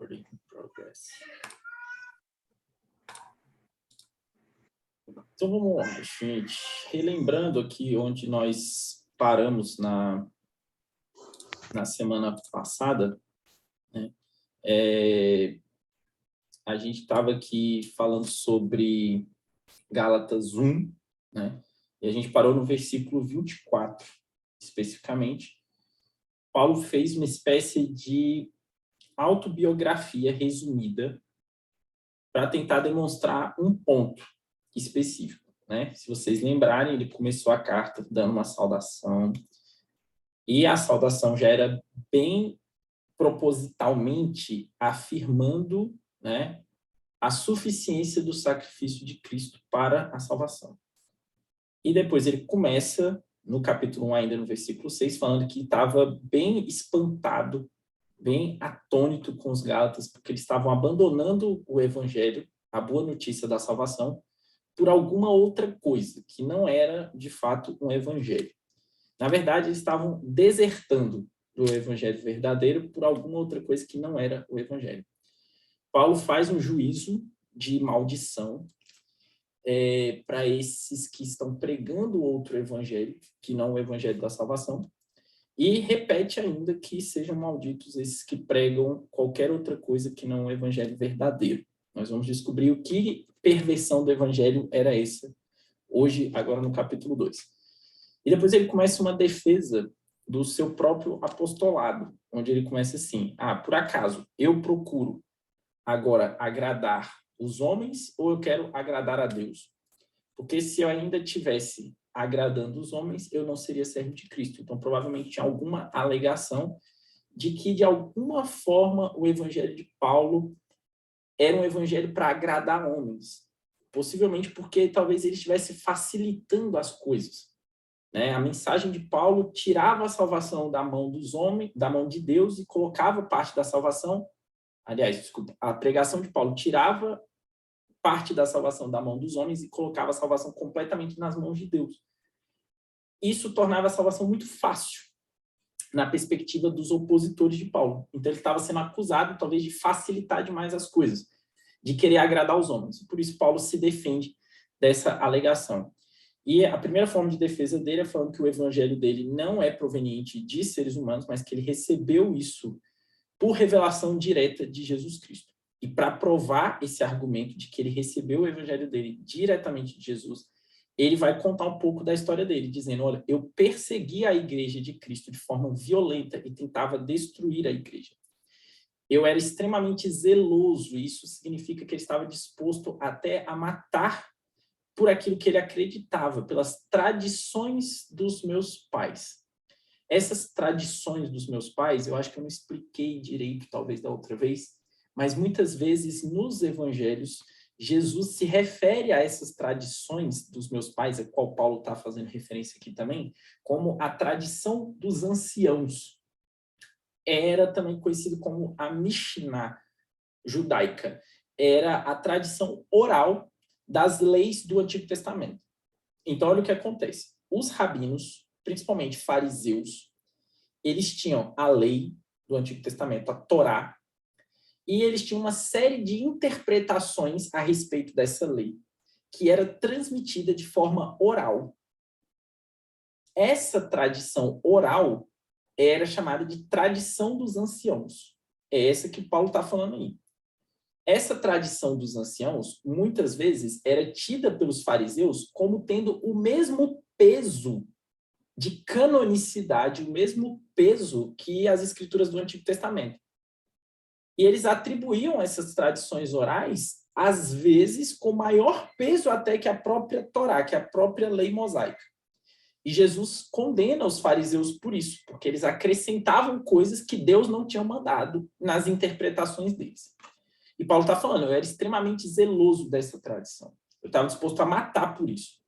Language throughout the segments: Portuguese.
Recording in progress. Então vamos lá, gente. Relembrando aqui onde nós paramos na semana passada, né? A gente estava aqui falando sobre Gálatas 1, né? E a gente parou no versículo 24, especificamente. Paulo fez uma espécie de autobiografia resumida para tentar demonstrar um ponto específico, né? Se vocês lembrarem, ele começou a carta dando uma saudação, e a saudação já era bem propositalmente afirmando, né, a suficiência do sacrifício de Cristo para a salvação. E depois ele começa, no capítulo 1, ainda no versículo 6, falando que estava bem espantado, bem atônito com os Gálatas, porque eles estavam abandonando o evangelho, a boa notícia da salvação, por alguma outra coisa, que não era, de fato, um evangelho. Na verdade, eles estavam desertando do evangelho verdadeiro por alguma outra coisa que não era o evangelho. Paulo faz um juízo de maldição para esses que estão pregando outro evangelho, que não o evangelho da salvação, e repete ainda que sejam malditos esses que pregam qualquer outra coisa que não o evangelho verdadeiro. Nós vamos descobrir o que perversão do evangelho era essa, hoje, agora no capítulo 2. E depois ele começa uma defesa do seu próprio apostolado, onde ele começa assim: por acaso, eu procuro agora agradar os homens ou eu quero agradar a Deus? Porque se eu ainda tivesse agradando os homens, eu não seria servo de Cristo. Então, provavelmente tinha alguma alegação de que, de alguma forma, o evangelho de Paulo era um evangelho para agradar homens. Possivelmente porque talvez ele estivesse facilitando as coisas, né? A mensagem de Paulo tirava a salvação da mão dos homens, da mão de Deus, e colocava parte da salvação. Aliás, desculpa, a pregação de Paulo tirava parte da salvação da mão dos homens e colocava a salvação completamente nas mãos de Deus. Isso tornava a salvação muito fácil na perspectiva dos opositores de Paulo. Então ele estava sendo acusado, talvez, de facilitar demais as coisas, de querer agradar os homens. Por isso Paulo se defende dessa alegação. E a primeira forma de defesa dele é falando que o evangelho dele não é proveniente de seres humanos, mas que ele recebeu isso por revelação direta de Jesus Cristo. E para provar esse argumento de que ele recebeu o evangelho dele diretamente de Jesus, ele vai contar um pouco da história dele, dizendo: olha, eu persegui a igreja de Cristo de forma violenta e tentava destruir a igreja. Eu era extremamente zeloso, e isso significa que ele estava disposto até a matar por aquilo que ele acreditava, pelas tradições dos meus pais. Essas tradições dos meus pais, eu acho que eu não expliquei direito, talvez, da outra vez, mas muitas vezes nos evangelhos, Jesus se refere a essas tradições dos meus pais, a qual Paulo está fazendo referência aqui também, como a tradição dos anciãos. Era também conhecido como a Mishnah judaica. Era a tradição oral das leis do Antigo Testamento. Então, olha o que acontece. Os rabinos, principalmente fariseus, eles tinham a lei do Antigo Testamento, a Torá, e eles tinham uma série de interpretações a respeito dessa lei, que era transmitida de forma oral. Essa tradição oral era chamada de tradição dos anciãos. É essa que Paulo está falando aí. Essa tradição dos anciãos, muitas vezes, era tida pelos fariseus como tendo o mesmo peso de canonicidade, o mesmo peso que as escrituras do Antigo Testamento. E eles atribuíam essas tradições orais, às vezes, com maior peso até que a própria Torá, que é a própria lei mosaica. E Jesus condena os fariseus por isso, porque eles acrescentavam coisas que Deus não tinha mandado nas interpretações deles. E Paulo está falando: eu era extremamente zeloso dessa tradição. Eu estava disposto a matar por isso.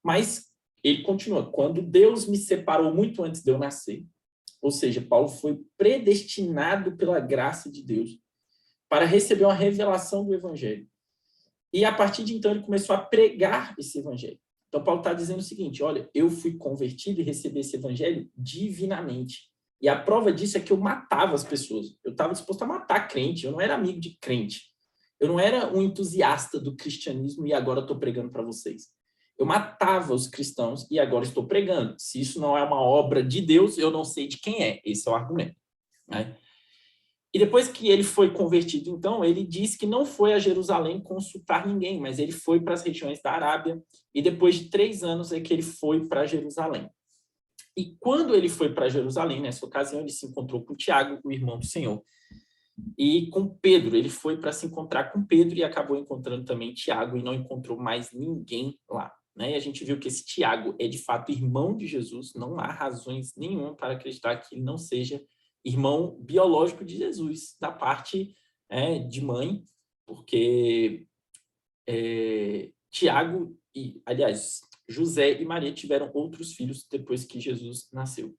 Mas ele continua: quando Deus me separou muito antes de eu nascer, ou seja, Paulo foi predestinado pela graça de Deus para receber uma revelação do evangelho. E a partir de então ele começou a pregar esse evangelho. Então Paulo está dizendo o seguinte: olha, eu fui convertido e recebi esse evangelho divinamente. E a prova disso é que eu matava as pessoas. Eu estava disposto a matar crente. Eu não era amigo de crente. Eu não era um entusiasta do cristianismo e agora estou pregando para vocês. Eu matava os cristãos e agora estou pregando. Se isso não é uma obra de Deus, eu não sei de quem é. Esse é o argumento, né? E depois que ele foi convertido, então, ele diz que não foi a Jerusalém consultar ninguém, mas ele foi para as regiões da Arábia, e depois de 3 anos é que ele foi para Jerusalém. E quando ele foi para Jerusalém, nessa ocasião, ele se encontrou com Tiago, o irmão do Senhor, e com Pedro. Ele foi para se encontrar com Pedro e acabou encontrando também Tiago, e não encontrou mais ninguém lá, né? E a gente viu que esse Tiago é, de fato, irmão de Jesus. Não há razões nenhuma para acreditar que ele não seja irmão biológico de Jesus, da parte de mãe, porque Tiago e, aliás, José e Maria tiveram outros filhos depois que Jesus nasceu.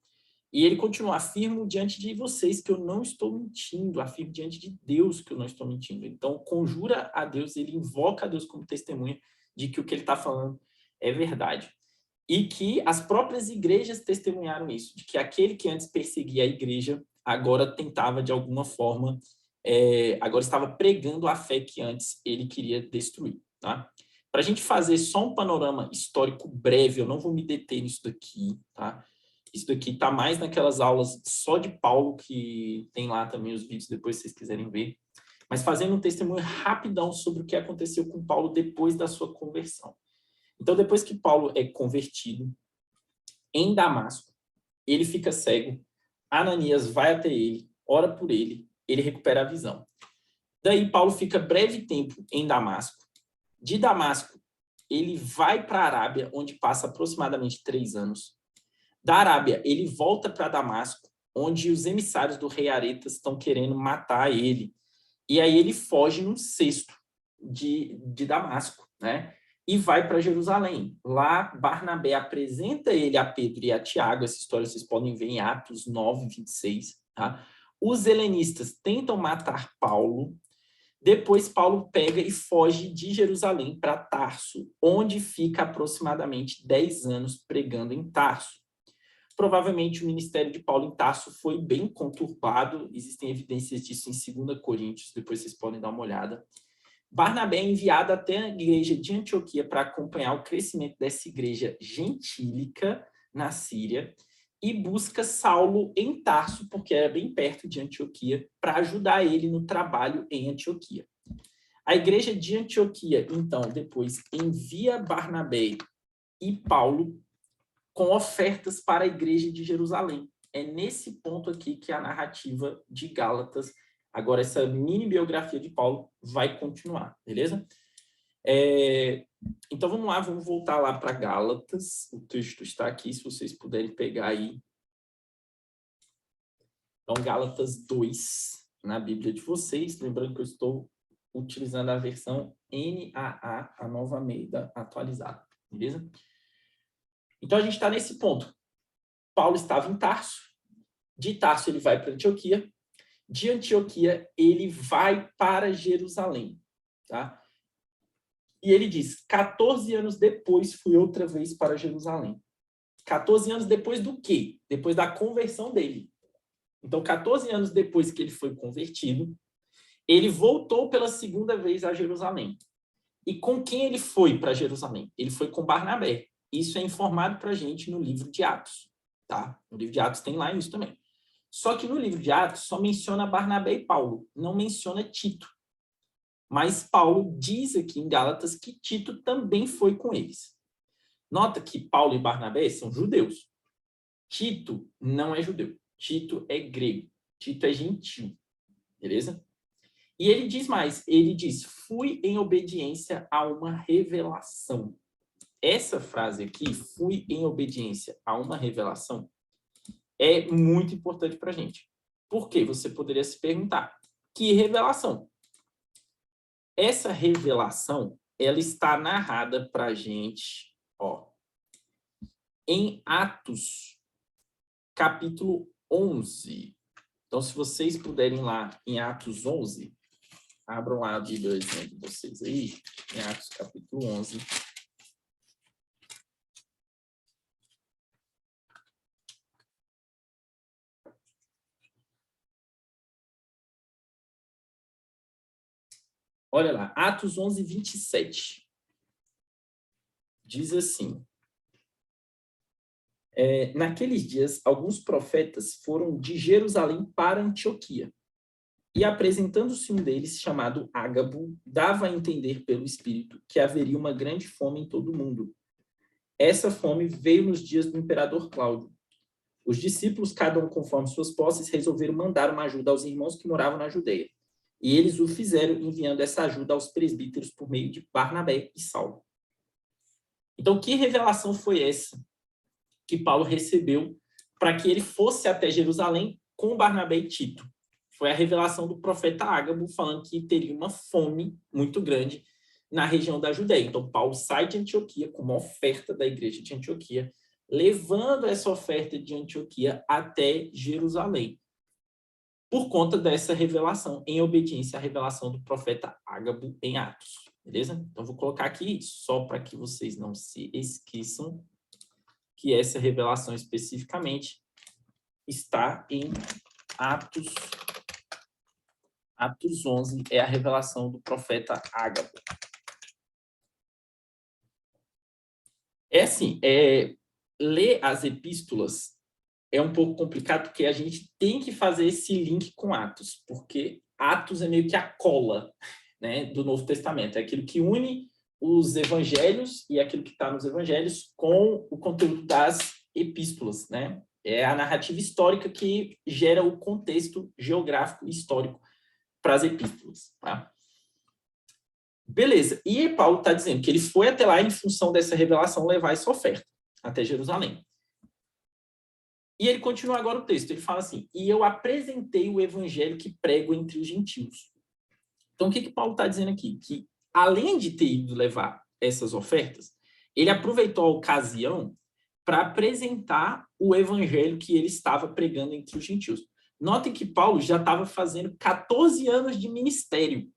E ele continua: afirmo diante de vocês que eu não estou mentindo, afirmo diante de Deus que eu não estou mentindo. Então, conjura a Deus, ele invoca a Deus como testemunha de que o que ele está falando é verdade. E que as próprias igrejas testemunharam isso, de que aquele que antes perseguia a igreja, agora tentava, de alguma forma, agora estava pregando a fé que antes ele queria destruir. Tá? Para a gente fazer só um panorama histórico breve, eu não vou me deter nisso daqui, tá? Isso daqui está mais naquelas aulas só de Paulo, que tem lá também os vídeos, depois se vocês quiserem ver. Mas fazendo um testemunho rapidão sobre o que aconteceu com Paulo depois da sua conversão. Então, depois que Paulo é convertido em Damasco, ele fica cego, Ananias vai até ele, ora por ele, ele recupera a visão. Daí, Paulo fica breve tempo em Damasco. De Damasco, ele vai para a Arábia, onde passa aproximadamente 3 anos. Da Arábia, ele volta para Damasco, onde os emissários do rei Aretas estão querendo matar ele. E aí ele foge num cesto de Damasco, né? E vai para Jerusalém. Lá, Barnabé apresenta ele a Pedro e a Tiago. Essa história vocês podem ver em Atos 9, 26. Tá? Os helenistas tentam matar Paulo. Depois, Paulo pega e foge de Jerusalém para Tarso, onde fica aproximadamente 10 anos pregando em Tarso. Provavelmente o ministério de Paulo em Tarso foi bem conturbado, existem evidências disso em 2 Coríntios, depois vocês podem dar uma olhada. Barnabé é enviado até a igreja de Antioquia para acompanhar o crescimento dessa igreja gentílica na Síria e busca Saulo em Tarso, porque era bem perto de Antioquia, para ajudar ele no trabalho em Antioquia. A igreja de Antioquia, então, depois envia Barnabé e Paulo com ofertas para a igreja de Jerusalém. É nesse ponto aqui que a narrativa de Gálatas, agora essa mini biografia de Paulo, vai continuar, beleza? Então vamos lá, vamos voltar lá para Gálatas. O texto está aqui, se vocês puderem pegar aí. Então, Gálatas 2, na Bíblia de vocês. Lembrando que eu estou utilizando a versão NAA, a Nova Almeida atualizada, beleza? Então a gente está nesse ponto. Paulo estava em Tarso. De Tarso ele vai para Antioquia. De Antioquia ele vai para Jerusalém, tá? E ele diz: 14 anos depois fui outra vez para Jerusalém. 14 anos depois do quê? Depois da conversão dele. Então, 14 anos depois que ele foi convertido, ele voltou pela segunda vez a Jerusalém. E com quem ele foi para Jerusalém? Ele foi com Barnabé. Isso é informado para a gente no livro de Atos, tá? No livro de Atos tem lá isso também. Só que no livro de Atos só menciona Barnabé e Paulo, não menciona Tito. Mas Paulo diz aqui em Gálatas que Tito também foi com eles. Nota que Paulo e Barnabé são judeus. Tito não é judeu. Tito é grego. Tito é gentil. Beleza? E ele diz mais. Ele diz: fui em obediência a uma revelação. Essa frase aqui, fui em obediência a uma revelação, é muito importante para a gente. Por quê? Você poderia se perguntar: que revelação? Essa revelação, ela está narrada para a gente, em Atos, capítulo 11. Então, se vocês puderem lá em Atos 11, abram lá a Bíblia de vocês aí, em Atos, capítulo 11. Olha lá, Atos 11, 27. Diz assim: naqueles dias, alguns profetas foram de Jerusalém para Antioquia. E apresentando-se um deles, chamado Ágabo, dava a entender pelo Espírito que haveria uma grande fome em todo o mundo. Essa fome veio nos dias do imperador Cláudio. Os discípulos, cada um conforme suas posses, resolveram mandar uma ajuda aos irmãos que moravam na Judeia. E eles o fizeram, enviando essa ajuda aos presbíteros por meio de Barnabé e Saulo. Então, que revelação foi essa que Paulo recebeu para que ele fosse até Jerusalém com Barnabé e Tito? Foi a revelação do profeta Ágabo, falando que teria uma fome muito grande na região da Judéia. Então, Paulo sai de Antioquia com uma oferta da igreja de Antioquia, levando essa oferta de Antioquia até Jerusalém, por conta dessa revelação, em obediência à revelação do profeta Ágabo em Atos. Beleza? Então, vou colocar aqui, só para que vocês não se esqueçam, que essa revelação especificamente está em Atos 11, é a revelação do profeta Ágabo. É assim, ler as epístolas é um pouco complicado, porque a gente tem que fazer esse link com Atos, porque Atos é meio que a cola, né, do Novo Testamento, é aquilo que une os evangelhos e aquilo que está nos evangelhos com o conteúdo das epístolas, né? É a narrativa histórica que gera o contexto geográfico e histórico para as epístolas, tá? Beleza. E Paulo está dizendo que ele foi até lá em função dessa revelação levar essa oferta até Jerusalém. E ele continua agora o texto. Ele fala assim: e eu apresentei o evangelho que prego entre os gentios. Então, o que Paulo está dizendo aqui? Que, além de ter ido levar essas ofertas, ele aproveitou a ocasião para apresentar o evangelho que ele estava pregando entre os gentios. Notem que Paulo já estava fazendo 14 anos de ministério.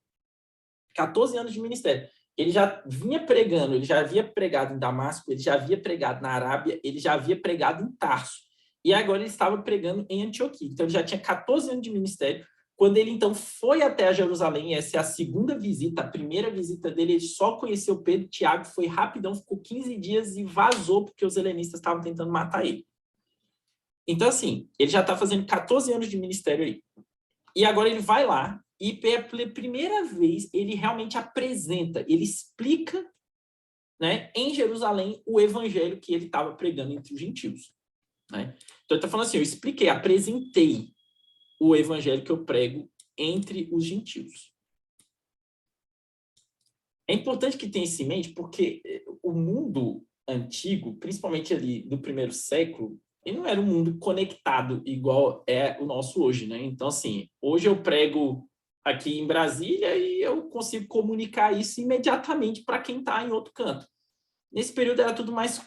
14 anos de ministério. Ele já vinha pregando, ele já havia pregado em Damasco, ele já havia pregado na Arábia, ele já havia pregado em Tarso. E agora ele estava pregando em Antioquia. Então, ele já tinha 14 anos de ministério. Quando ele, então, foi até Jerusalém, essa é a segunda visita, a primeira visita dele, ele só conheceu Pedro, Tiago, foi rapidão, ficou 15 dias e vazou, porque os helenistas estavam tentando matar ele. Então, assim, ele já está fazendo 14 anos de ministério aí. E agora ele vai lá e, pela primeira vez, ele realmente apresenta, ele explica, né, em Jerusalém o evangelho que ele estava pregando entre os gentios. Né? Então, ele está falando assim, eu expliquei, apresentei o evangelho que eu prego entre os gentios. É importante que tenha isso em mente, porque o mundo antigo, principalmente ali do primeiro século, ele não era um mundo conectado igual é o nosso hoje, né? Então, assim, hoje eu prego aqui em Brasília e eu consigo comunicar isso imediatamente para quem está em outro canto. Nesse período era tudo mais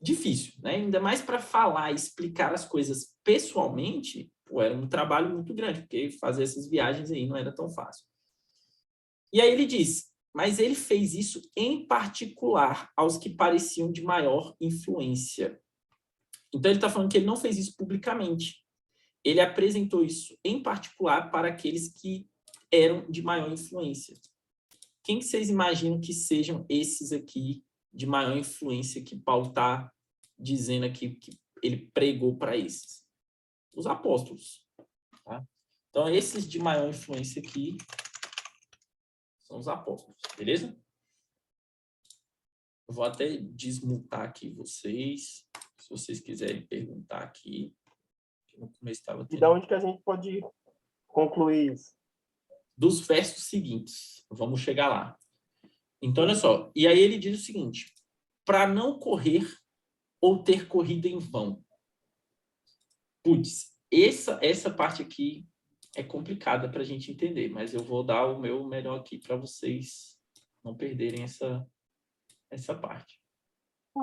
difícil, né? Ainda mais para falar e explicar as coisas pessoalmente, pô, era um trabalho muito grande, porque fazer essas viagens aí não era tão fácil. E aí ele diz, mas ele fez isso em particular aos que pareciam de maior influência. Então, ele está falando que ele não fez isso publicamente. Ele apresentou isso em particular para aqueles que eram de maior influência. Quem que vocês imaginam que sejam esses aqui de maior influência que Paulo está dizendo aqui que ele pregou para esses? Os apóstolos. Tá? Então, esses de maior influência aqui são os apóstolos, beleza? Eu vou até desmutar aqui vocês, se vocês quiserem perguntar aqui. No começo estava tendo... E da onde que a gente pode concluir isso? Dos versos seguintes. Vamos chegar lá. Então, olha só. E aí ele diz o seguinte: para não correr ou ter corrido em vão. Putz, essa parte aqui é complicada para a gente entender, mas eu vou dar o meu melhor aqui para vocês não perderem essa parte.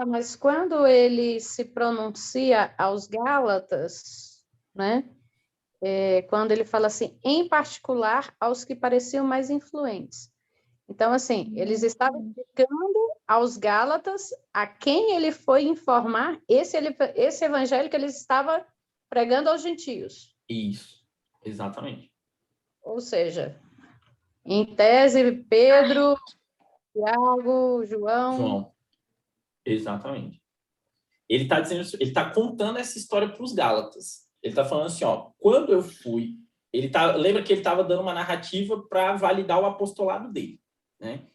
Mas quando ele se pronuncia aos Gálatas, né? Quando ele fala assim, em particular aos que pareciam mais influentes. Então, assim, eles estavam indicando aos Gálatas a quem ele foi informar esse evangelho que ele estava pregando aos gentios. Isso, exatamente. Ou seja, Em tese, Pedro, Tiago, João. João. Exatamente. Ele está dizendo, ele está contando essa história para os Gálatas. Ele está falando assim, ó, quando eu fui, lembra que ele estava dando uma narrativa para validar o apostolado dele, né?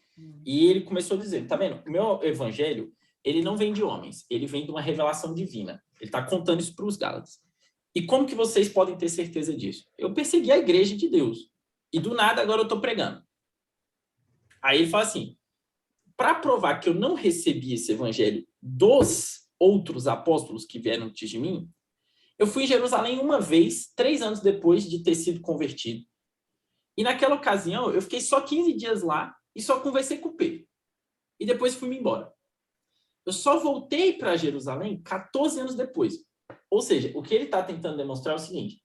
E ele começou a dizer, tá vendo? O meu evangelho, ele não vem de homens, ele vem de uma revelação divina. Ele está contando isso para os Gálatas. E como que vocês podem ter certeza disso? Eu persegui a igreja de Deus. E do nada agora eu estou pregando. Aí ele fala assim, para provar que eu não recebi esse evangelho dos outros apóstolos que vieram antes de mim, eu fui em Jerusalém uma vez, 3 anos depois de ter sido convertido. E naquela ocasião, eu fiquei só 15 dias lá e só conversei com o Pedro. E depois fui-me embora. Eu só voltei para Jerusalém 14 anos depois. Ou seja, o que ele está tentando demonstrar é o seguinte,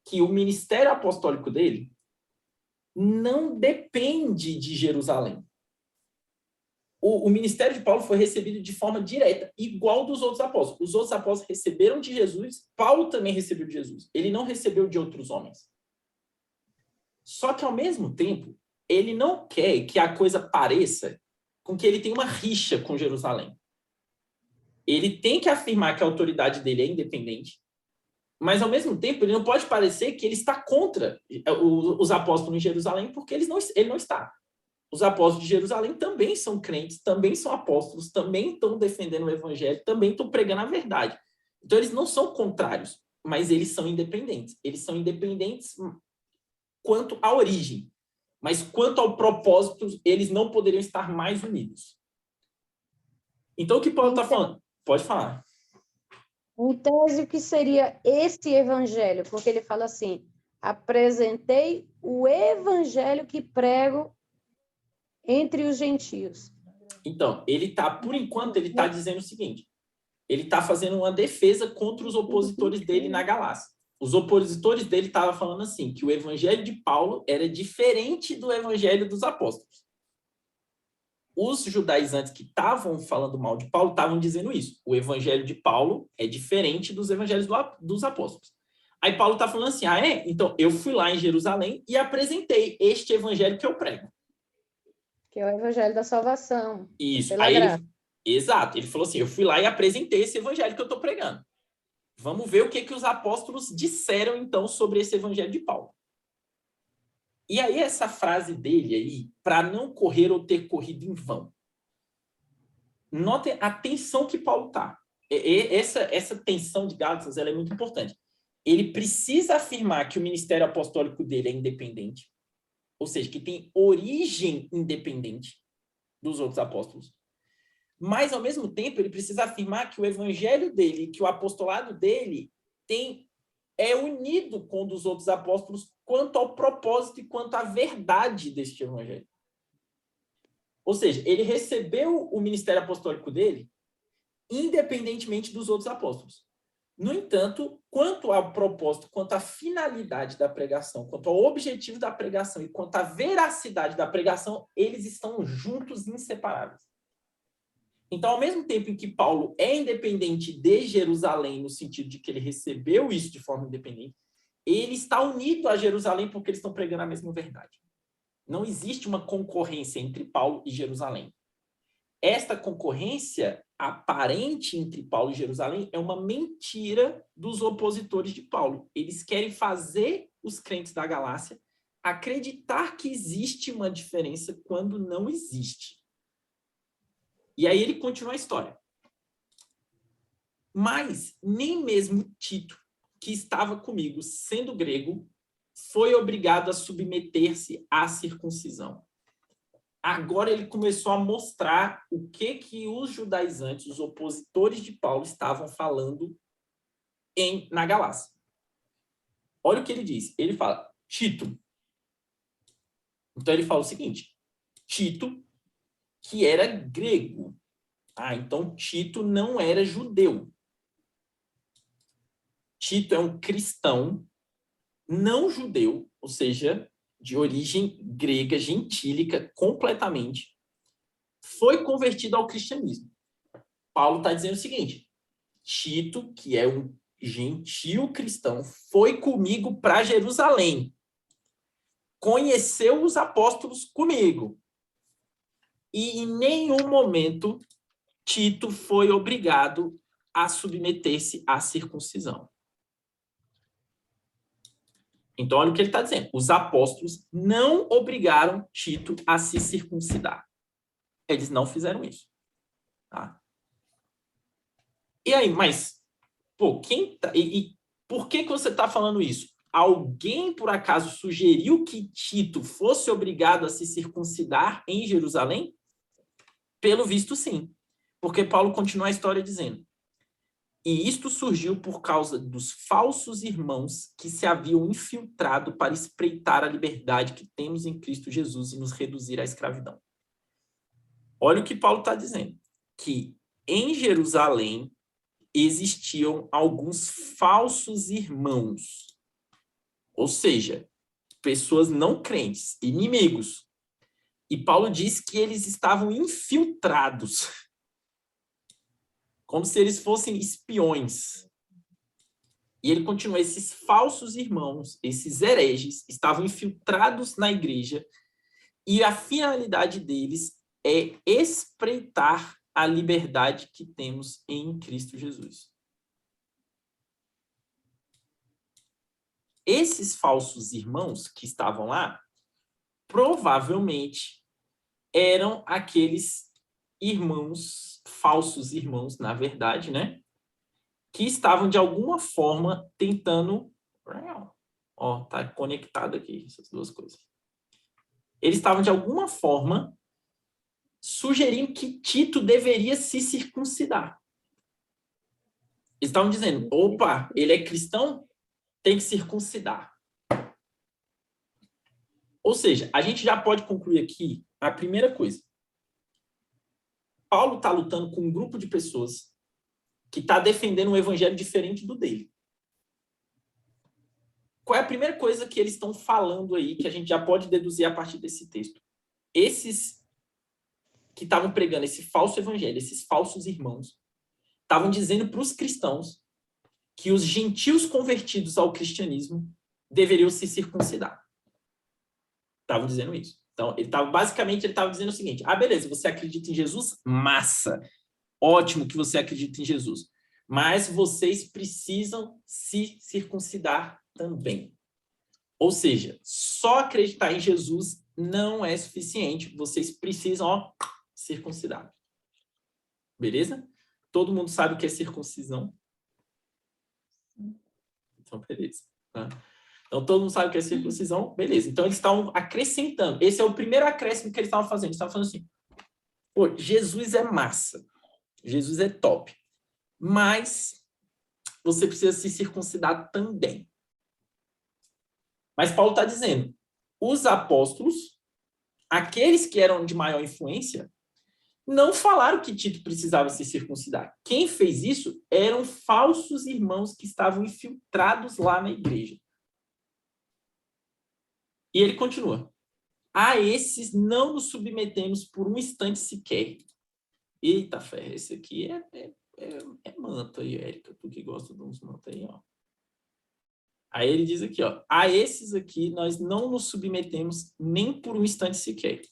que o ministério apostólico dele não depende de Jerusalém. O ministério de Paulo foi recebido de forma direta, igual dos outros apóstolos. Os outros apóstolos receberam de Jesus, Paulo também recebeu de Jesus. Ele não recebeu de outros homens. Só que, ao mesmo tempo, ele não quer que a coisa pareça com que ele tem uma rixa com Jerusalém. Ele tem que afirmar que a autoridade dele é independente, mas, ao mesmo tempo, ele não pode parecer que ele está contra os apóstolos em Jerusalém, porque ele não está. Os apóstolos de Jerusalém também são crentes, também são apóstolos, também estão defendendo o evangelho, também estão pregando a verdade. Então, eles não são contrários, mas eles são independentes. Eles são independentes quanto à origem, mas quanto ao propósito, eles não poderiam estar mais unidos. Então, o que Paulo está falando? Pode falar. Em tese, o que seria esse evangelho? Porque ele fala assim, apresentei o evangelho que prego entre os gentios. Então, por enquanto, ele está dizendo o seguinte, ele está fazendo uma defesa contra os opositores dele na Galácia. Os opositores dele estavam falando assim, que o evangelho de Paulo era diferente do evangelho dos apóstolos. Os judaizantes que estavam falando mal de Paulo estavam dizendo isso. O evangelho de Paulo é diferente dos evangelhos dos apóstolos. Aí Paulo está falando assim, então eu fui lá em Jerusalém e apresentei este evangelho que eu prego. Que é o evangelho da salvação. Isso. Pela Aí graça. Exato. Ele falou assim, eu fui lá e apresentei esse evangelho que eu estou pregando. Vamos ver o que os apóstolos disseram, então, sobre esse evangelho de Paulo. E aí, essa frase dele aí, para não correr ou ter corrido em vão. Notem a tensão que Paulo está. Essa tensão de Gálatas, ela é muito importante. Ele precisa afirmar que o ministério apostólico dele é independente, ou seja, que tem origem independente dos outros apóstolos. Mas, ao mesmo tempo, ele precisa afirmar que o evangelho dele, que o apostolado dele é unido com o dos outros apóstolos quanto ao propósito e quanto à verdade deste evangelho. Ou seja, ele recebeu o ministério apostólico dele independentemente dos outros apóstolos. No entanto, quanto ao propósito, quanto à finalidade da pregação, quanto ao objetivo da pregação e quanto à veracidade da pregação, eles estão juntos, inseparáveis. Então, ao mesmo tempo em que Paulo é independente de Jerusalém, no sentido de que ele recebeu isso de forma independente, ele está unido a Jerusalém porque eles estão pregando a mesma verdade. Não existe uma concorrência entre Paulo e Jerusalém. Esta concorrência aparente entre Paulo e Jerusalém é uma mentira dos opositores de Paulo. Eles querem fazer os crentes da Galácia acreditar que existe uma diferença quando não existe. E aí ele continua a história. Mas nem mesmo Tito, que estava comigo, sendo grego, foi obrigado a submeter-se à circuncisão. Agora ele começou a mostrar o que os judaizantes, os opositores de Paulo, estavam falando na Galácia. Olha o que ele diz. Ele fala, Tito. Então ele fala o seguinte, Tito, que era grego. Então Tito não era judeu. Tito é um cristão não judeu, ou seja, de origem grega, gentílica, completamente, foi convertido ao cristianismo. Paulo está dizendo o seguinte, Tito, que é um gentil cristão, foi comigo para Jerusalém. conheceu os apóstolos comigo. E em nenhum momento Tito foi obrigado a submeter-se à circuncisão. Então, olha o que ele está dizendo. Os apóstolos não obrigaram Tito a se circuncidar. Eles não fizeram isso. Tá? E aí, mas, pô, por que você está falando isso? Alguém, por acaso, sugeriu que Tito fosse obrigado a se circuncidar em Jerusalém? Pelo visto, sim. Porque Paulo continua a história dizendo: e isto surgiu por causa dos falsos irmãos que se haviam infiltrado para espreitar a liberdade que temos em Cristo Jesus e nos reduzir à escravidão. Olha o que Paulo está dizendo. Que em Jerusalém existiam alguns falsos irmãos. Ou seja, pessoas não crentes, inimigos. E Paulo diz que eles estavam infiltrados. Como se eles fossem espiões. E ele continua, esses falsos irmãos, esses hereges, estavam infiltrados na igreja e a finalidade deles é espreitar a liberdade que temos em Cristo Jesus. Esses falsos irmãos que estavam lá, provavelmente eram aqueles irmãos, falsos irmãos, na verdade, né? Que estavam, de alguma forma, tentando... Ó, tá conectado aqui, essas duas coisas. Eles estavam, de alguma forma, sugerindo que Tito deveria se circuncidar. Eles estavam dizendo, opa, ele é cristão, tem que circuncidar. Ou seja, a gente já pode concluir aqui a primeira coisa. Paulo está lutando com um grupo de pessoas que está defendendo um evangelho diferente do dele. Qual é a primeira coisa que eles estão falando aí, que a gente já pode deduzir a partir desse texto? Esses que estavam pregando esse falso evangelho, esses falsos irmãos, estavam dizendo para os cristãos que os gentios convertidos ao cristianismo deveriam se circuncidar. Estavam dizendo isso. Então, basicamente, ele estava dizendo o seguinte: ah, beleza, você acredita em Jesus? Massa! Ótimo que você acredita em Jesus. Mas vocês precisam se circuncidar também. Ou seja, só acreditar em Jesus não é suficiente. Vocês precisam, circuncidar. Beleza? Todo mundo sabe o que é circuncisão? Então, beleza. Tá? Então, todo mundo sabe o que é circuncisão? Beleza. Então, eles estão acrescentando. Esse é o primeiro acréscimo que eles estavam fazendo. Eles estavam falando assim, pô, Jesus é massa. Jesus é top. Mas você precisa se circuncidar também. Mas Paulo está dizendo, os apóstolos, aqueles que eram de maior influência, não falaram que Tito precisava se circuncidar. Quem fez isso eram falsos irmãos que estavam infiltrados lá na igreja. E ele continua. A esses não nos submetemos por um instante sequer. Eita, fé, esse aqui é manto aí, Érica, tu que gosta de uns mantos aí, ó. Aí ele diz aqui, ó, a esses aqui nós não nos submetemos nem por um instante sequer.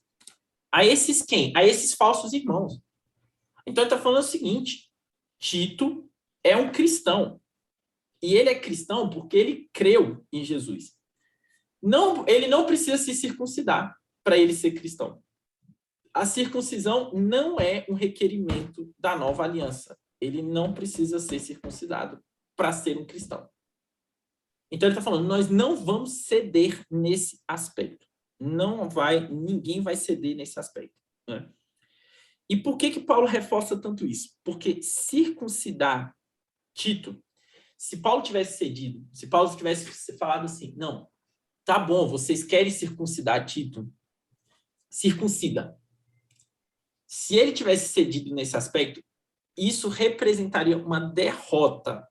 A esses quem? A esses falsos irmãos. Então ele está falando o seguinte, Tito é um cristão. E ele é cristão porque ele creu em Jesus. Não, ele não precisa se circuncidar para ele ser cristão. A circuncisão não é um requerimento da nova aliança. Ele não precisa ser circuncidado para ser um cristão. Então ele está falando, nós não vamos ceder nesse aspecto. Ninguém vai ceder nesse aspecto. Né? E por que Paulo reforça tanto isso? Porque circuncidar Tito, se Paulo tivesse cedido, se Paulo tivesse falado assim, não, tá bom, vocês querem circuncidar Tito, circuncida. Se ele tivesse cedido nesse aspecto, isso representaria uma derrota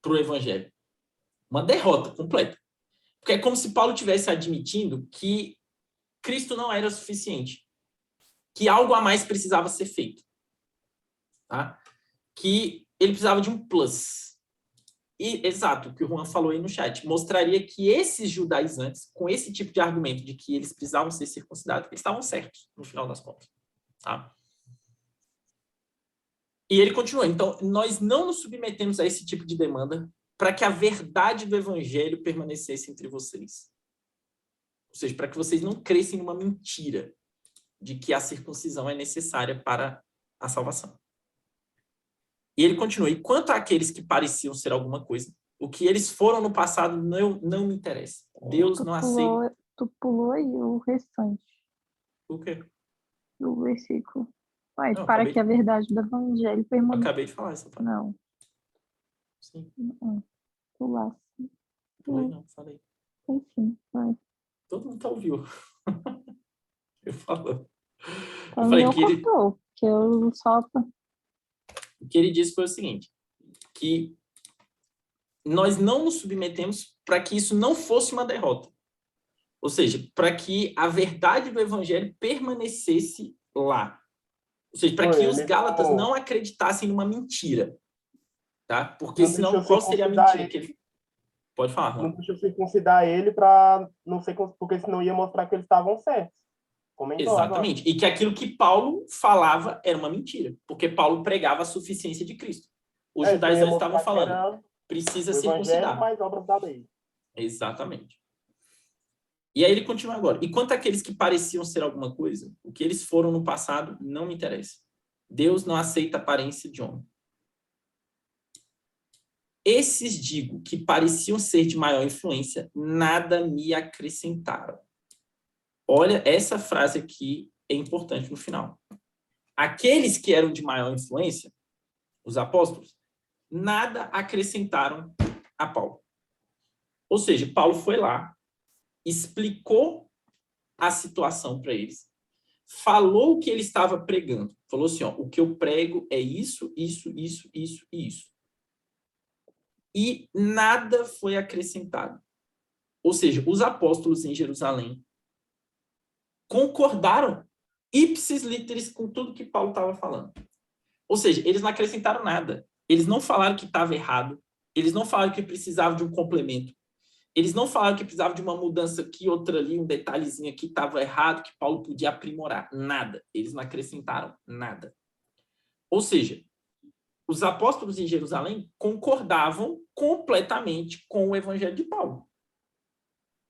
para o evangelho. Uma derrota completa. Porque é como se Paulo estivesse admitindo que Cristo não era o suficiente. Que algo a mais precisava ser feito. Tá? Que ele precisava de um plus. Exato, o que o Juan falou aí no chat, mostraria que esses judaizantes, com esse tipo de argumento de que eles precisavam ser circuncidados, eles estavam certos, no final das contas. Tá? E ele continua, então, nós não nos submetemos a esse tipo de demanda para que a verdade do evangelho permanecesse entre vocês. Ou seja, para que vocês não crescem numa mentira de que a circuncisão é necessária para a salvação. E ele continua, e quanto àqueles que pareciam ser alguma coisa, o que eles foram no passado não me interessa. Deus não aceita. Tu pulou aí o restante O quê? do versículo. Vai, Não, para que a verdade do evangelho Eu permaneça. acabei de falar essa parte. Não, Sim, não. Pulasse. falei. Enfim, vai. Todo mundo tá ouvindo. Eu falo. Então, Eu falei eu que ele, cortou, que eu só... o que ele disse foi o seguinte, que nós não nos submetemos para que isso não fosse uma derrota. Ou seja, para que a verdade do evangelho permanecesse lá. Ou seja, para que os gálatas não acreditassem numa mentira. Tá? Porque Não senão, deixa eu qual seria a mentira circuncidar que ele... Pode falar, Não Juan. deixa eu circuncidar ele para não ser, porque senão ia mostrar que eles estavam certos. Comentou Exatamente. agora. E que aquilo que Paulo falava era uma mentira, porque Paulo pregava a suficiência de Cristo. Os judaizantes Isso ia estavam mostrar que falando, era precisa o evangelho circuncidar. mais obras da lei. Exatamente. E aí ele continua agora. E quanto àqueles que pareciam ser alguma coisa, o que eles foram no passado não me interessa. Deus não aceita a aparência de homem. Esses, digo, que pareciam ser de maior influência, nada me acrescentaram. Olha, essa frase aqui é importante no final. Aqueles que eram de maior influência, os apóstolos, nada acrescentaram a Paulo. Ou seja, Paulo foi lá, explicou a situação para eles, falou o que ele estava pregando. Falou assim, ó, o que eu prego é isso, isso, isso, isso e isso. E nada foi acrescentado. Ou seja, os apóstolos em Jerusalém concordaram ipsis literis com tudo que Paulo estava falando. Ou seja, eles não acrescentaram nada. Eles não falaram que estava errado. Eles não falaram que precisava de um complemento. Eles não falaram que precisava de uma mudança aqui, outra ali, um detalhezinho aqui estava errado, que Paulo podia aprimorar. Nada. Eles não acrescentaram nada. Ou seja, os apóstolos em Jerusalém concordavam completamente com o evangelho de Paulo.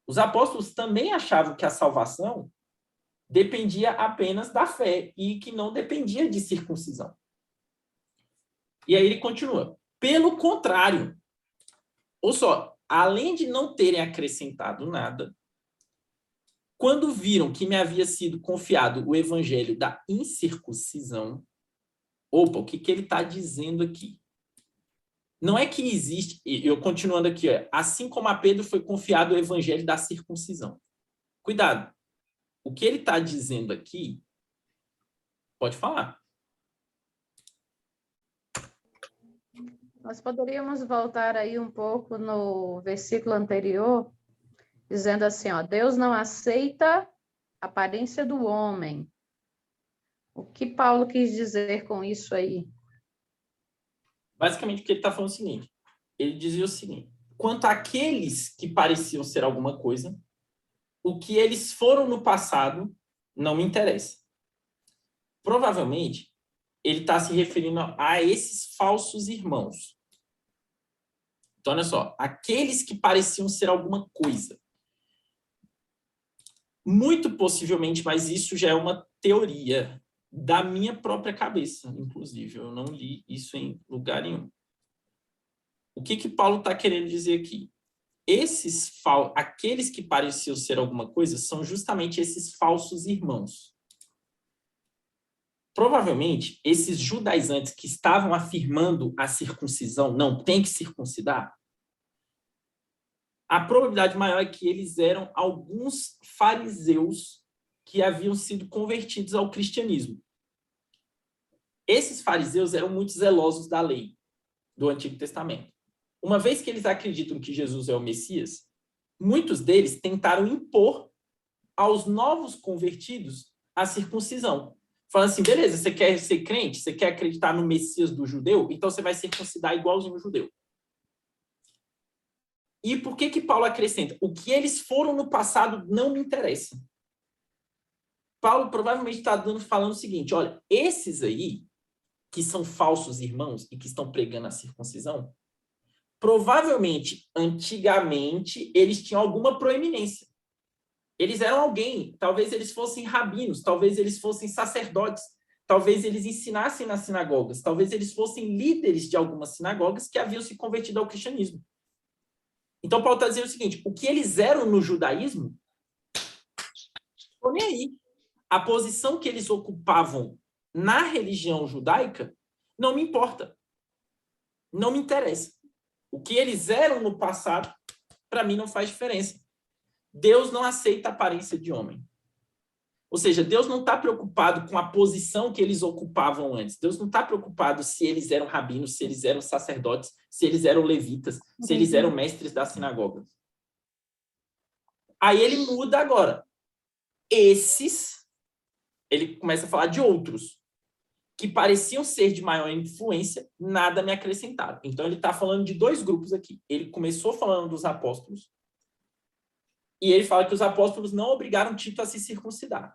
Os apóstolos também achavam que a salvação dependia apenas da fé e que não dependia de circuncisão. E aí ele continua. Pelo contrário, ou só, além de não terem acrescentado nada, quando viram que me havia sido confiado o evangelho da incircuncisão, opa, o que ele está dizendo aqui? Não é que existe, eu continuando aqui, assim como a Pedro foi confiado o evangelho da circuncisão. Cuidado. O que ele está dizendo aqui, pode falar. Nós poderíamos voltar aí um pouco no versículo anterior, dizendo assim, ó, Deus não aceita a aparência do homem. O que Paulo quis dizer com isso aí? Basicamente, o que ele está falando é o seguinte. Ele dizia o seguinte. Quanto àqueles que pareciam ser alguma coisa, o que eles foram no passado não me interessa. Provavelmente, ele está se referindo a esses falsos irmãos. Então, olha só. Aqueles que pareciam ser alguma coisa. Muito possivelmente, mas isso já é uma teoria da minha própria cabeça, inclusive. Eu não li isso em lugar nenhum. O que Paulo está querendo dizer aqui? Aqueles que pareciam ser alguma coisa são justamente esses falsos irmãos. Provavelmente, esses judaizantes que estavam afirmando a circuncisão, não tem que circuncidar, a probabilidade maior é que eles eram alguns fariseus que haviam sido convertidos ao cristianismo. Esses fariseus eram muito zelosos da lei do Antigo Testamento. Uma vez que eles acreditam que Jesus é o Messias, muitos deles tentaram impor aos novos convertidos a circuncisão. Falando assim, beleza, você quer ser crente? Você quer acreditar no Messias do judeu? Então você vai circuncidar igualzinho o judeu. E por que Paulo acrescenta? O que eles foram no passado não me interessa. Paulo provavelmente está falando o seguinte, olha, esses aí, que são falsos irmãos e que estão pregando a circuncisão, provavelmente, antigamente, eles tinham alguma proeminência. Eles eram alguém, talvez eles fossem rabinos, talvez eles fossem sacerdotes, talvez eles ensinassem nas sinagogas, talvez eles fossem líderes de algumas sinagogas que haviam se convertido ao cristianismo. Então, Paulo está dizendo o seguinte, o que eles eram no judaísmo, estou nem aí. A posição que eles ocupavam na religião judaica não me importa. Não me interessa. O que eles eram no passado, para mim, não faz diferença. Deus não aceita a aparência de homem. Ou seja, Deus não está preocupado com a posição que eles ocupavam antes. Deus não está preocupado se eles eram rabinos, se eles eram sacerdotes, se eles eram levitas, se eles eram mestres da sinagoga. Aí ele muda agora. Esses, ele começa a falar de outros, que pareciam ser de maior influência, nada me acrescentaram. Então ele está falando de dois grupos aqui. Ele começou falando dos apóstolos, e ele fala que os apóstolos não obrigaram Tito a se circuncidar.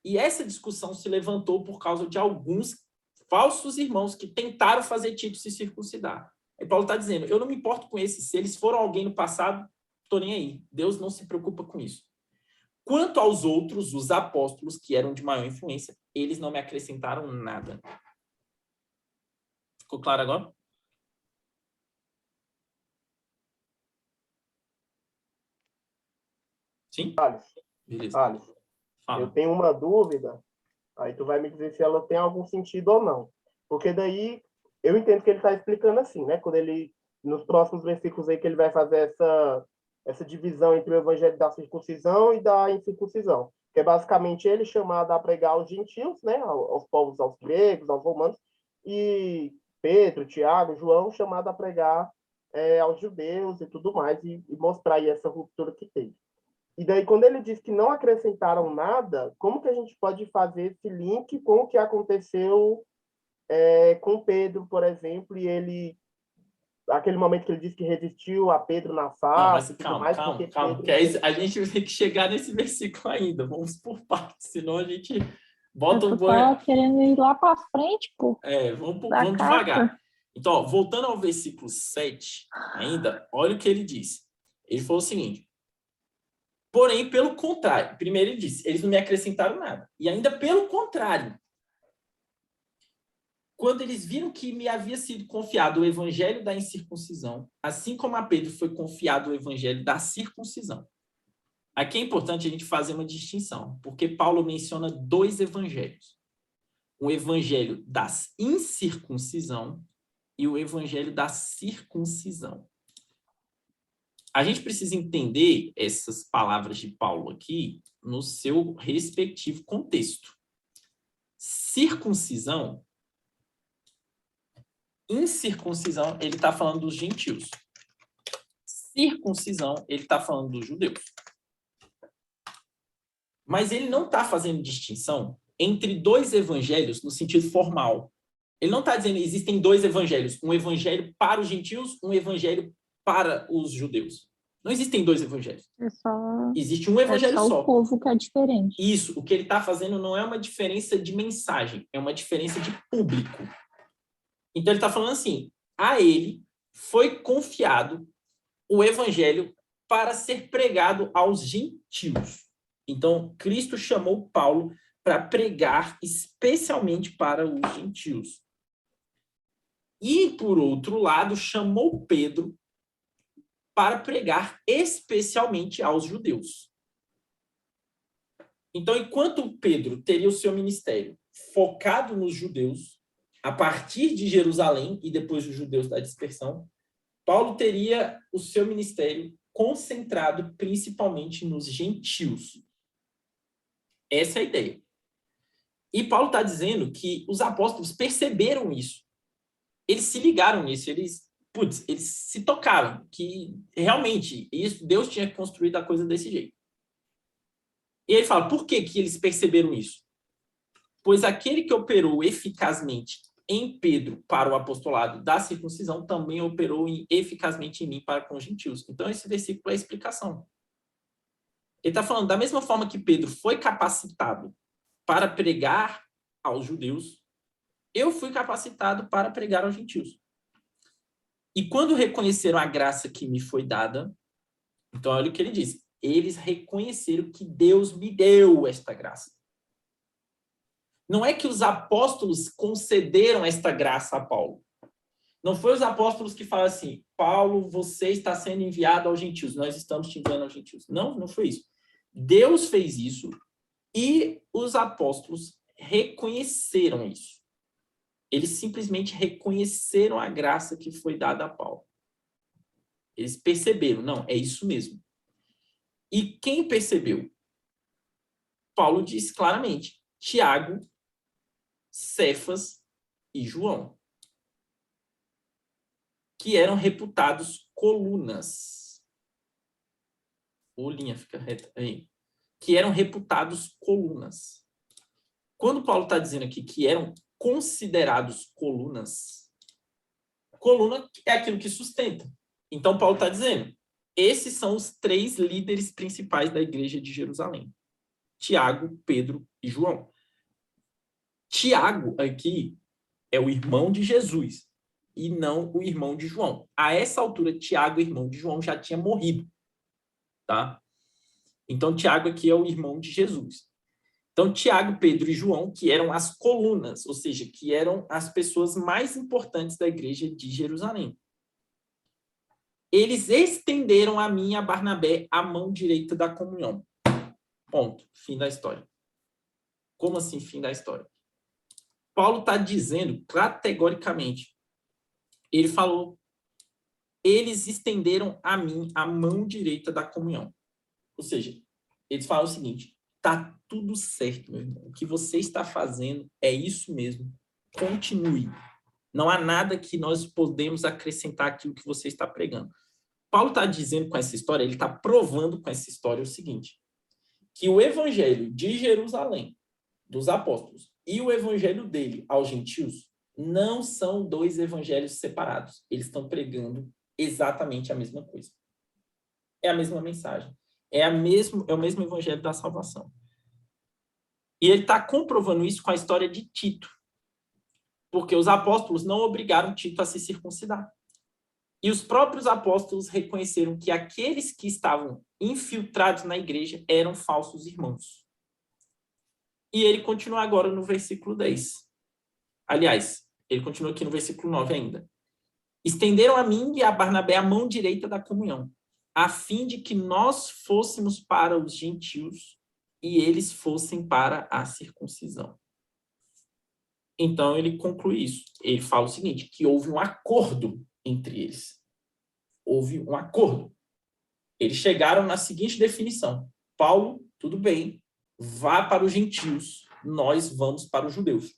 E essa discussão se levantou por causa de alguns falsos irmãos que tentaram fazer Tito se circuncidar. E Paulo está dizendo, eu não me importo com esses. Se eles foram alguém no passado, estou nem aí. Deus não se preocupa com isso. Quanto aos outros, os apóstolos, que eram de maior influência, eles não me acrescentaram nada. Ficou claro agora? Sim? Beleza. Alice, eu tenho uma dúvida, aí tu vai me dizer se ela tem algum sentido ou não. Porque daí, eu entendo que ele está explicando assim, né? Quando ele, nos próximos versículos aí, que ele vai fazer essa divisão entre o evangelho da circuncisão e da incircuncisão. Que é basicamente ele chamado a pregar aos gentios, né? Aos povos, aos gregos, aos romanos, e Pedro, Tiago, João, chamado a pregar aos judeus e tudo mais, e mostrar aí essa ruptura que teve. E daí, quando ele diz que não acrescentaram nada, como que a gente pode fazer esse link com o que aconteceu com Pedro, por exemplo, e ele, aquele momento que ele disse que resistiu a Pedro na face, calma, que a gente vai ter que chegar nesse versículo ainda, vamos por partes, senão a gente bota um boi... Tá querendo ir lá para frente, pô. Vamos devagar. Então, ó, voltando ao versículo 7, ainda, olha o que ele disse. Ele falou o seguinte, porém, pelo contrário, primeiro ele disse, eles não me acrescentaram nada. E ainda pelo contrário, quando eles viram que me havia sido confiado o evangelho da incircuncisão, assim como a Pedro foi confiado o evangelho da circuncisão. Aqui é importante a gente fazer uma distinção, porque Paulo menciona dois evangelhos. O evangelho da incircuncisão e o evangelho da circuncisão. A gente precisa entender essas palavras de Paulo aqui no seu respectivo contexto. Circuncisão, incircuncisão, ele está falando dos gentios. Circuncisão, ele está falando dos judeus. Mas ele não está fazendo distinção entre dois evangelhos no sentido formal. Ele não está dizendo que existem dois evangelhos, um evangelho para os gentios, um evangelho para os judeus. Não existem dois evangelhos. Existe um evangelho só. É só o povo que é diferente. Isso, o que ele está fazendo não é uma diferença de mensagem, é uma diferença de público. Então ele está falando assim, a ele foi confiado o evangelho para ser pregado aos gentios. Então, Cristo chamou Paulo para pregar especialmente para os gentios. E, por outro lado, chamou Pedro para pregar especialmente aos judeus. Então, enquanto Pedro teria o seu ministério focado nos judeus, a partir de Jerusalém e depois os judeus da dispersão, Paulo teria o seu ministério concentrado principalmente nos gentios. Essa é a ideia. E Paulo está dizendo que os apóstolos perceberam isso. Eles se ligaram nisso, eles se tocaram, que realmente isso, Deus tinha construído a coisa desse jeito. E ele fala, por que eles perceberam isso? Pois aquele que operou eficazmente em Pedro para o apostolado da circuncisão também operou eficazmente em mim para com os gentios. Então, esse versículo é a explicação. Ele está falando, da mesma forma que Pedro foi capacitado para pregar aos judeus, eu fui capacitado para pregar aos gentios. E quando reconheceram a graça que me foi dada, então olha o que ele diz, eles reconheceram que Deus me deu esta graça. Não é que os apóstolos concederam esta graça a Paulo. Não foi os apóstolos que falaram assim, Paulo, você está sendo enviado aos gentios, nós estamos te enviando aos gentios. Não, não foi isso. Deus fez isso e os apóstolos reconheceram isso. Eles simplesmente reconheceram a graça que foi dada a Paulo. Eles perceberam, não, é isso mesmo. E quem percebeu? Paulo diz claramente, Tiago, Cefas e João, que eram reputados colunas. Ou linha fica reta aí. Que eram reputados colunas. Quando Paulo está dizendo aqui que eram considerados colunas, coluna é aquilo que sustenta. Então, Paulo está dizendo, esses são os 3 líderes principais da igreja de Jerusalém. Tiago, Pedro e João. Tiago aqui é o irmão de Jesus e não o irmão de João. A essa altura, Tiago, irmão de João, já tinha morrido. Tá? Então, Tiago aqui é o irmão de Jesus. Então, Tiago, Pedro e João, que eram as colunas, ou seja, que eram as pessoas mais importantes da igreja de Jerusalém. Eles estenderam a mim e a Barnabé a mão direita da comunhão. Ponto. Fim da história. Como assim, fim da história? Paulo está dizendo categoricamente, ele falou, eles estenderam a mim a mão direita da comunhão. Ou seja, eles falam o seguinte, tá tudo certo, meu irmão. O que você está fazendo é isso mesmo. Continue. Não há nada que nós podemos acrescentar àquilo que você está pregando. Paulo está dizendo com essa história, ele está provando com essa história o seguinte, que o evangelho de Jerusalém, dos apóstolos, e o evangelho dele aos gentios não são 2 evangelhos separados. Eles estão pregando exatamente a mesma coisa. É a mesma mensagem. É o mesmo evangelho da salvação. E ele está comprovando isso com a história de Tito. Porque os apóstolos não obrigaram Tito a se circuncidar. E os próprios apóstolos reconheceram que aqueles que estavam infiltrados na igreja eram falsos irmãos. E ele continua agora no versículo 10. Aliás, ele continua aqui no versículo 9 ainda. Estenderam a mim e a Barnabé a mão direita da comunhão, a fim de que nós fôssemos para os gentios e eles fossem para a circuncisão. Então, ele conclui isso. Ele fala o seguinte, que houve um acordo entre eles. Houve um acordo. Eles chegaram na seguinte definição. Paulo, tudo bem, vá para os gentios, nós vamos para os judeus.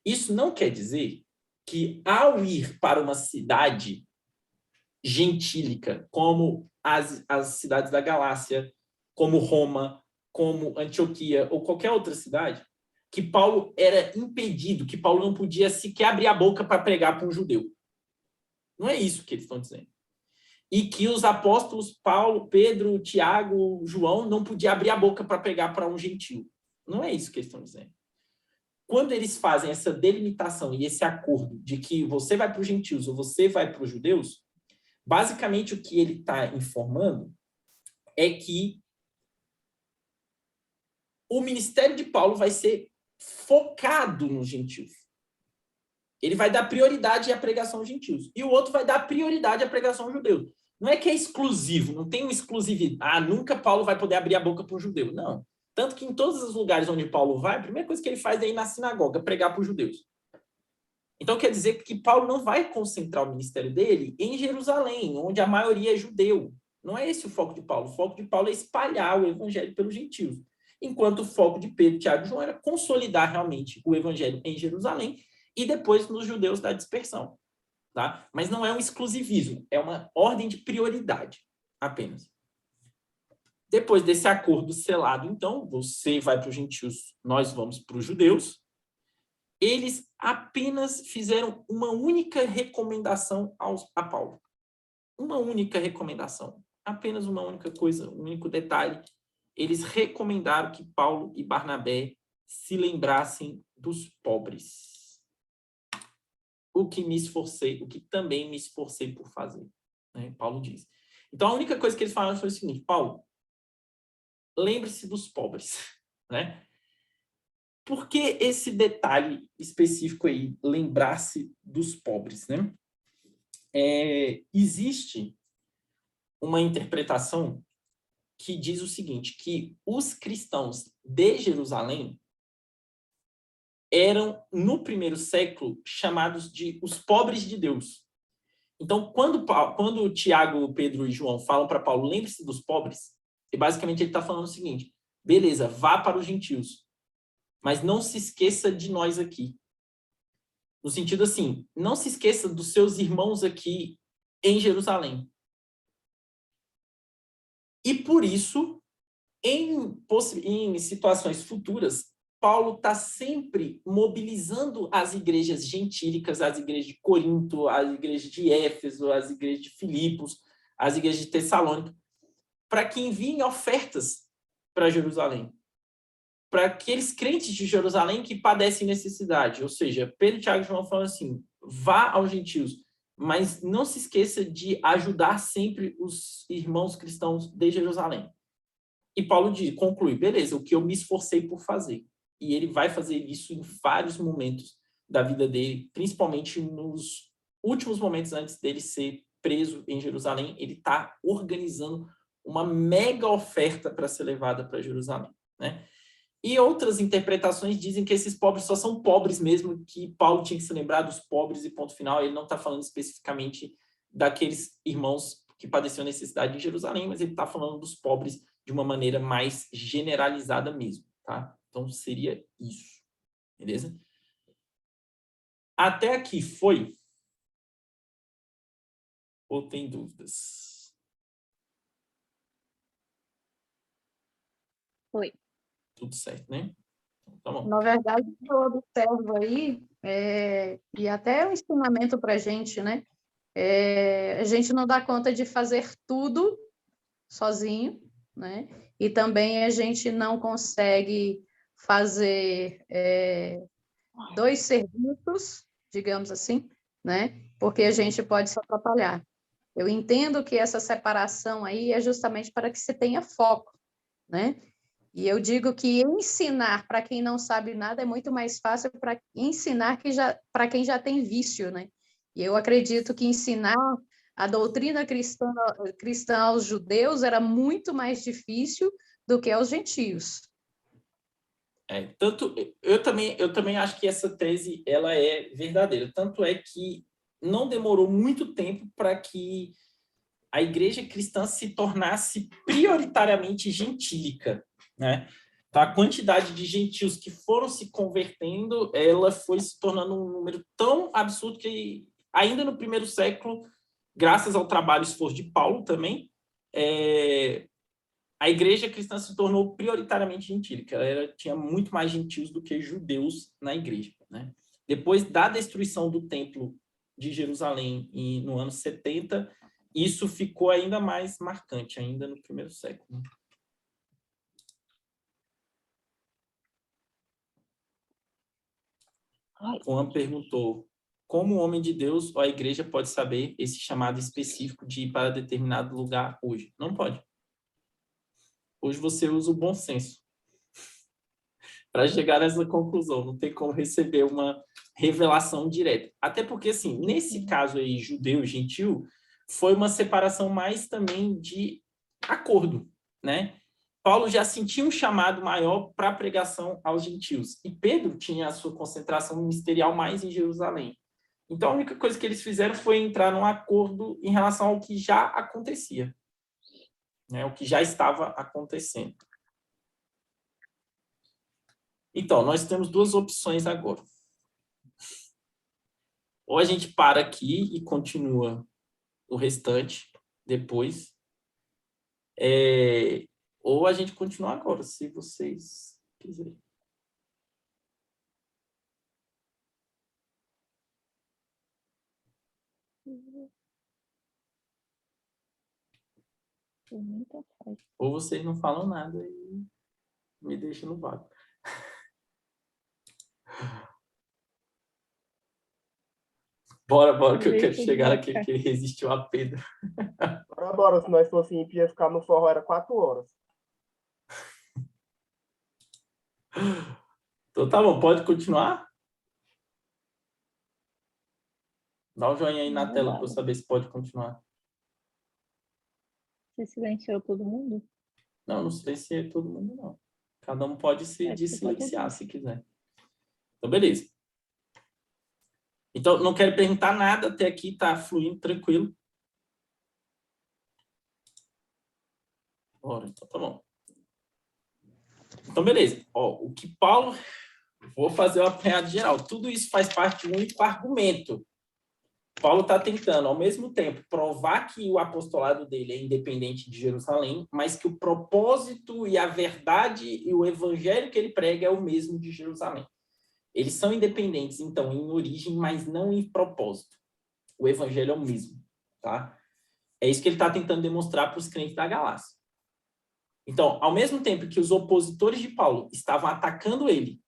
Isso não quer dizer que, ao ir para uma cidade gentílica, como as cidades da Galácia, como Roma, como Antioquia, ou qualquer outra cidade, que Paulo era impedido, que Paulo não podia sequer abrir a boca para pregar para um judeu. Não é isso que eles estão dizendo. E que os apóstolos Paulo, Pedro, Tiago, João não podiam abrir a boca para pregar para um gentio. Não é isso que eles estão dizendo. Quando eles fazem essa delimitação e esse acordo de que você vai para os gentios ou você vai para os judeus, basicamente o que ele está informando é que o ministério de Paulo vai ser focado nos gentios. Ele vai dar prioridade à pregação aos gentios. E o outro vai dar prioridade à pregação aos judeus. Não é que é exclusivo, não tem uma exclusividade. Nunca Paulo vai poder abrir a boca para um judeu. Não. Tanto que em todos os lugares onde Paulo vai, a primeira coisa que ele faz é ir na sinagoga, pregar para os judeus. Então quer dizer que Paulo não vai concentrar o ministério dele em Jerusalém, onde a maioria é judeu. Não é esse o foco de Paulo. O foco de Paulo é espalhar o evangelho pelos gentios. Enquanto o foco de Pedro, Tiago e João era consolidar realmente o evangelho em Jerusalém e depois nos judeus da dispersão. Tá? Mas não é um exclusivismo, é uma ordem de prioridade apenas. Depois desse acordo selado, então, você vai para os gentios, nós vamos para os judeus. eles apenas fizeram uma única recomendação a Paulo. Uma única recomendação. Apenas uma única coisa, um único detalhe. Eles recomendaram que Paulo e Barnabé se lembrassem dos pobres. O que também me esforcei por fazer, né? Paulo diz. Então, a única coisa que eles falaram foi o seguinte: Paulo, lembre-se dos pobres, né? Por que esse detalhe específico aí, lembrar-se dos pobres, né? Existe uma interpretação que diz o seguinte, que os cristãos de Jerusalém eram, no primeiro século, chamados de os pobres de Deus. Então, quando Tiago, Pedro e João falam para Paulo, lembre-se dos pobres, basicamente ele está falando o seguinte: beleza, vá para os gentios, mas não se esqueça de nós aqui. No sentido assim, não se esqueça dos seus irmãos aqui em Jerusalém. E por isso, em situações futuras, Paulo está sempre mobilizando as igrejas gentílicas, as igrejas de Corinto, as igrejas de Éfeso, as igrejas de Filipos, as igrejas de Tessalônica, para que enviem ofertas para Jerusalém. Para aqueles crentes de Jerusalém que padecem necessidade. Ou seja, Pedro, Tiago e João falam assim: vá aos gentios, mas não se esqueça de ajudar sempre os irmãos cristãos de Jerusalém. E Paulo conclui: beleza, o que eu me esforcei por fazer. E ele vai fazer isso em vários momentos da vida dele, principalmente nos últimos momentos antes dele ser preso em Jerusalém. Ele está organizando uma mega oferta para ser levada para Jerusalém, né? E outras interpretações dizem que esses pobres só são pobres mesmo, que Paulo tinha que se lembrar dos pobres e ponto final. Ele não está falando especificamente daqueles irmãos que padeciam necessidade em Jerusalém, mas ele está falando dos pobres de uma maneira mais generalizada mesmo, tá? Então, seria isso, beleza? Até aqui foi? Ou tem dúvidas? Foi. Tudo certo, né? Tá bom. Na verdade, eu observo aí, e até um ensinamento para a gente, né? A gente não dá conta de fazer tudo sozinho, né? E também a gente não consegue fazer dois serviços, digamos assim, né? Porque a gente pode se atrapalhar. Eu entendo que essa separação aí é justamente para que se tenha foco, né? E eu digo que ensinar para quem não sabe nada é muito mais fácil para ensinar para quem já tem vício, né? E eu acredito que ensinar a doutrina cristã aos judeus era muito mais difícil do que aos gentios. Eu também acho que essa tese ela é verdadeira. Tanto é que não demorou muito tempo para que a igreja cristã se tornasse prioritariamente gentílica, né? Então, a quantidade de gentios que foram se convertendo, ela foi se tornando um número tão absurdo que, ainda no primeiro século, graças ao trabalho e esforço de Paulo também, a igreja cristã se tornou prioritariamente gentílica. Ela tinha muito mais gentios do que judeus na igreja, né? Depois da destruição do templo de Jerusalém no ano 70, isso ficou ainda mais marcante, ainda no primeiro século. Juan perguntou: como homem de Deus ou a igreja pode saber esse chamado específico de ir para determinado lugar hoje? Não pode. Hoje você usa o bom senso para chegar nessa conclusão. Não tem como receber uma revelação direta. Até porque, assim, nesse caso aí, judeu e gentil, foi uma separação mais também de acordo, né? Paulo já sentia um chamado maior para a pregação aos gentios. E Pedro tinha a sua concentração ministerial mais em Jerusalém. Então, a única coisa que eles fizeram foi entrar num acordo em relação ao que já acontecia, né? O que já estava acontecendo. Então, nós temos duas opções agora. Ou a gente para aqui e continua o restante depois, ou a gente continua agora, se vocês quiserem. Por mim, tanto faz. Ou vocês não falam nada e me deixam no vácuo. Bora, que eu quero chegar naquele que ele resistiu a Pedro. Bora, se nós fossemos ia ficar no forró, era 4 horas. Então tá bom, pode continuar? Dá um joinha aí na tela para eu saber se pode continuar. Você silenciou todo mundo? Não silenciei todo mundo, não. Cada um pode se desilenciar se quiser. Então, beleza. Então, não quero perguntar nada até aqui, tá fluindo tranquilo. Bora, então tá bom. Então, beleza. Ó, o que Paulo... Vou fazer o apanhado geral. Tudo isso faz parte de um único argumento. Paulo está tentando, ao mesmo tempo, provar que o apostolado dele é independente de Jerusalém, mas que o propósito e a verdade e o evangelho que ele prega é o mesmo de Jerusalém. Eles são independentes, então, em origem, mas não em propósito. O evangelho é o mesmo, tá? É isso que ele está tentando demonstrar para os crentes da Galácia. Então, ao mesmo tempo que os opositores de Paulo estavam atacando ele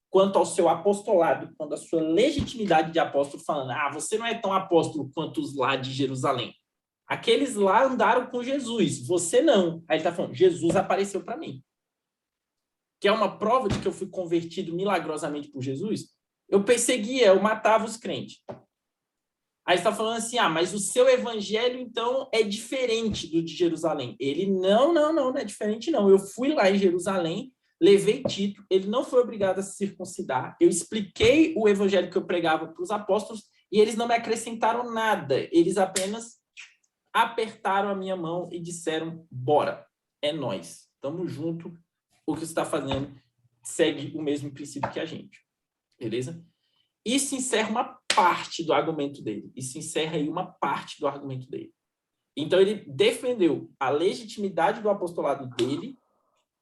quanto ao seu apostolado, quanto à sua legitimidade de apóstolo, falando, você não é tão apóstolo quanto os lá de Jerusalém. Aqueles lá andaram com Jesus, você não. Aí ele está falando, Jesus apareceu para mim. Que é uma prova de que eu fui convertido milagrosamente por Jesus. Eu perseguia, eu matava os crentes. Aí está falando assim, mas o seu evangelho, então, é diferente do de Jerusalém. Ele, não é diferente, não. Eu fui lá em Jerusalém, levei Tito, ele não foi obrigado a se circuncidar, eu expliquei o evangelho que eu pregava para os apóstolos e eles não me acrescentaram nada, eles apenas apertaram a minha mão e disseram, bora, é nós, estamos junto, o que você está fazendo segue o mesmo princípio que a gente, beleza? Isso encerra uma parte do argumento dele, Então ele defendeu a legitimidade do apostolado dele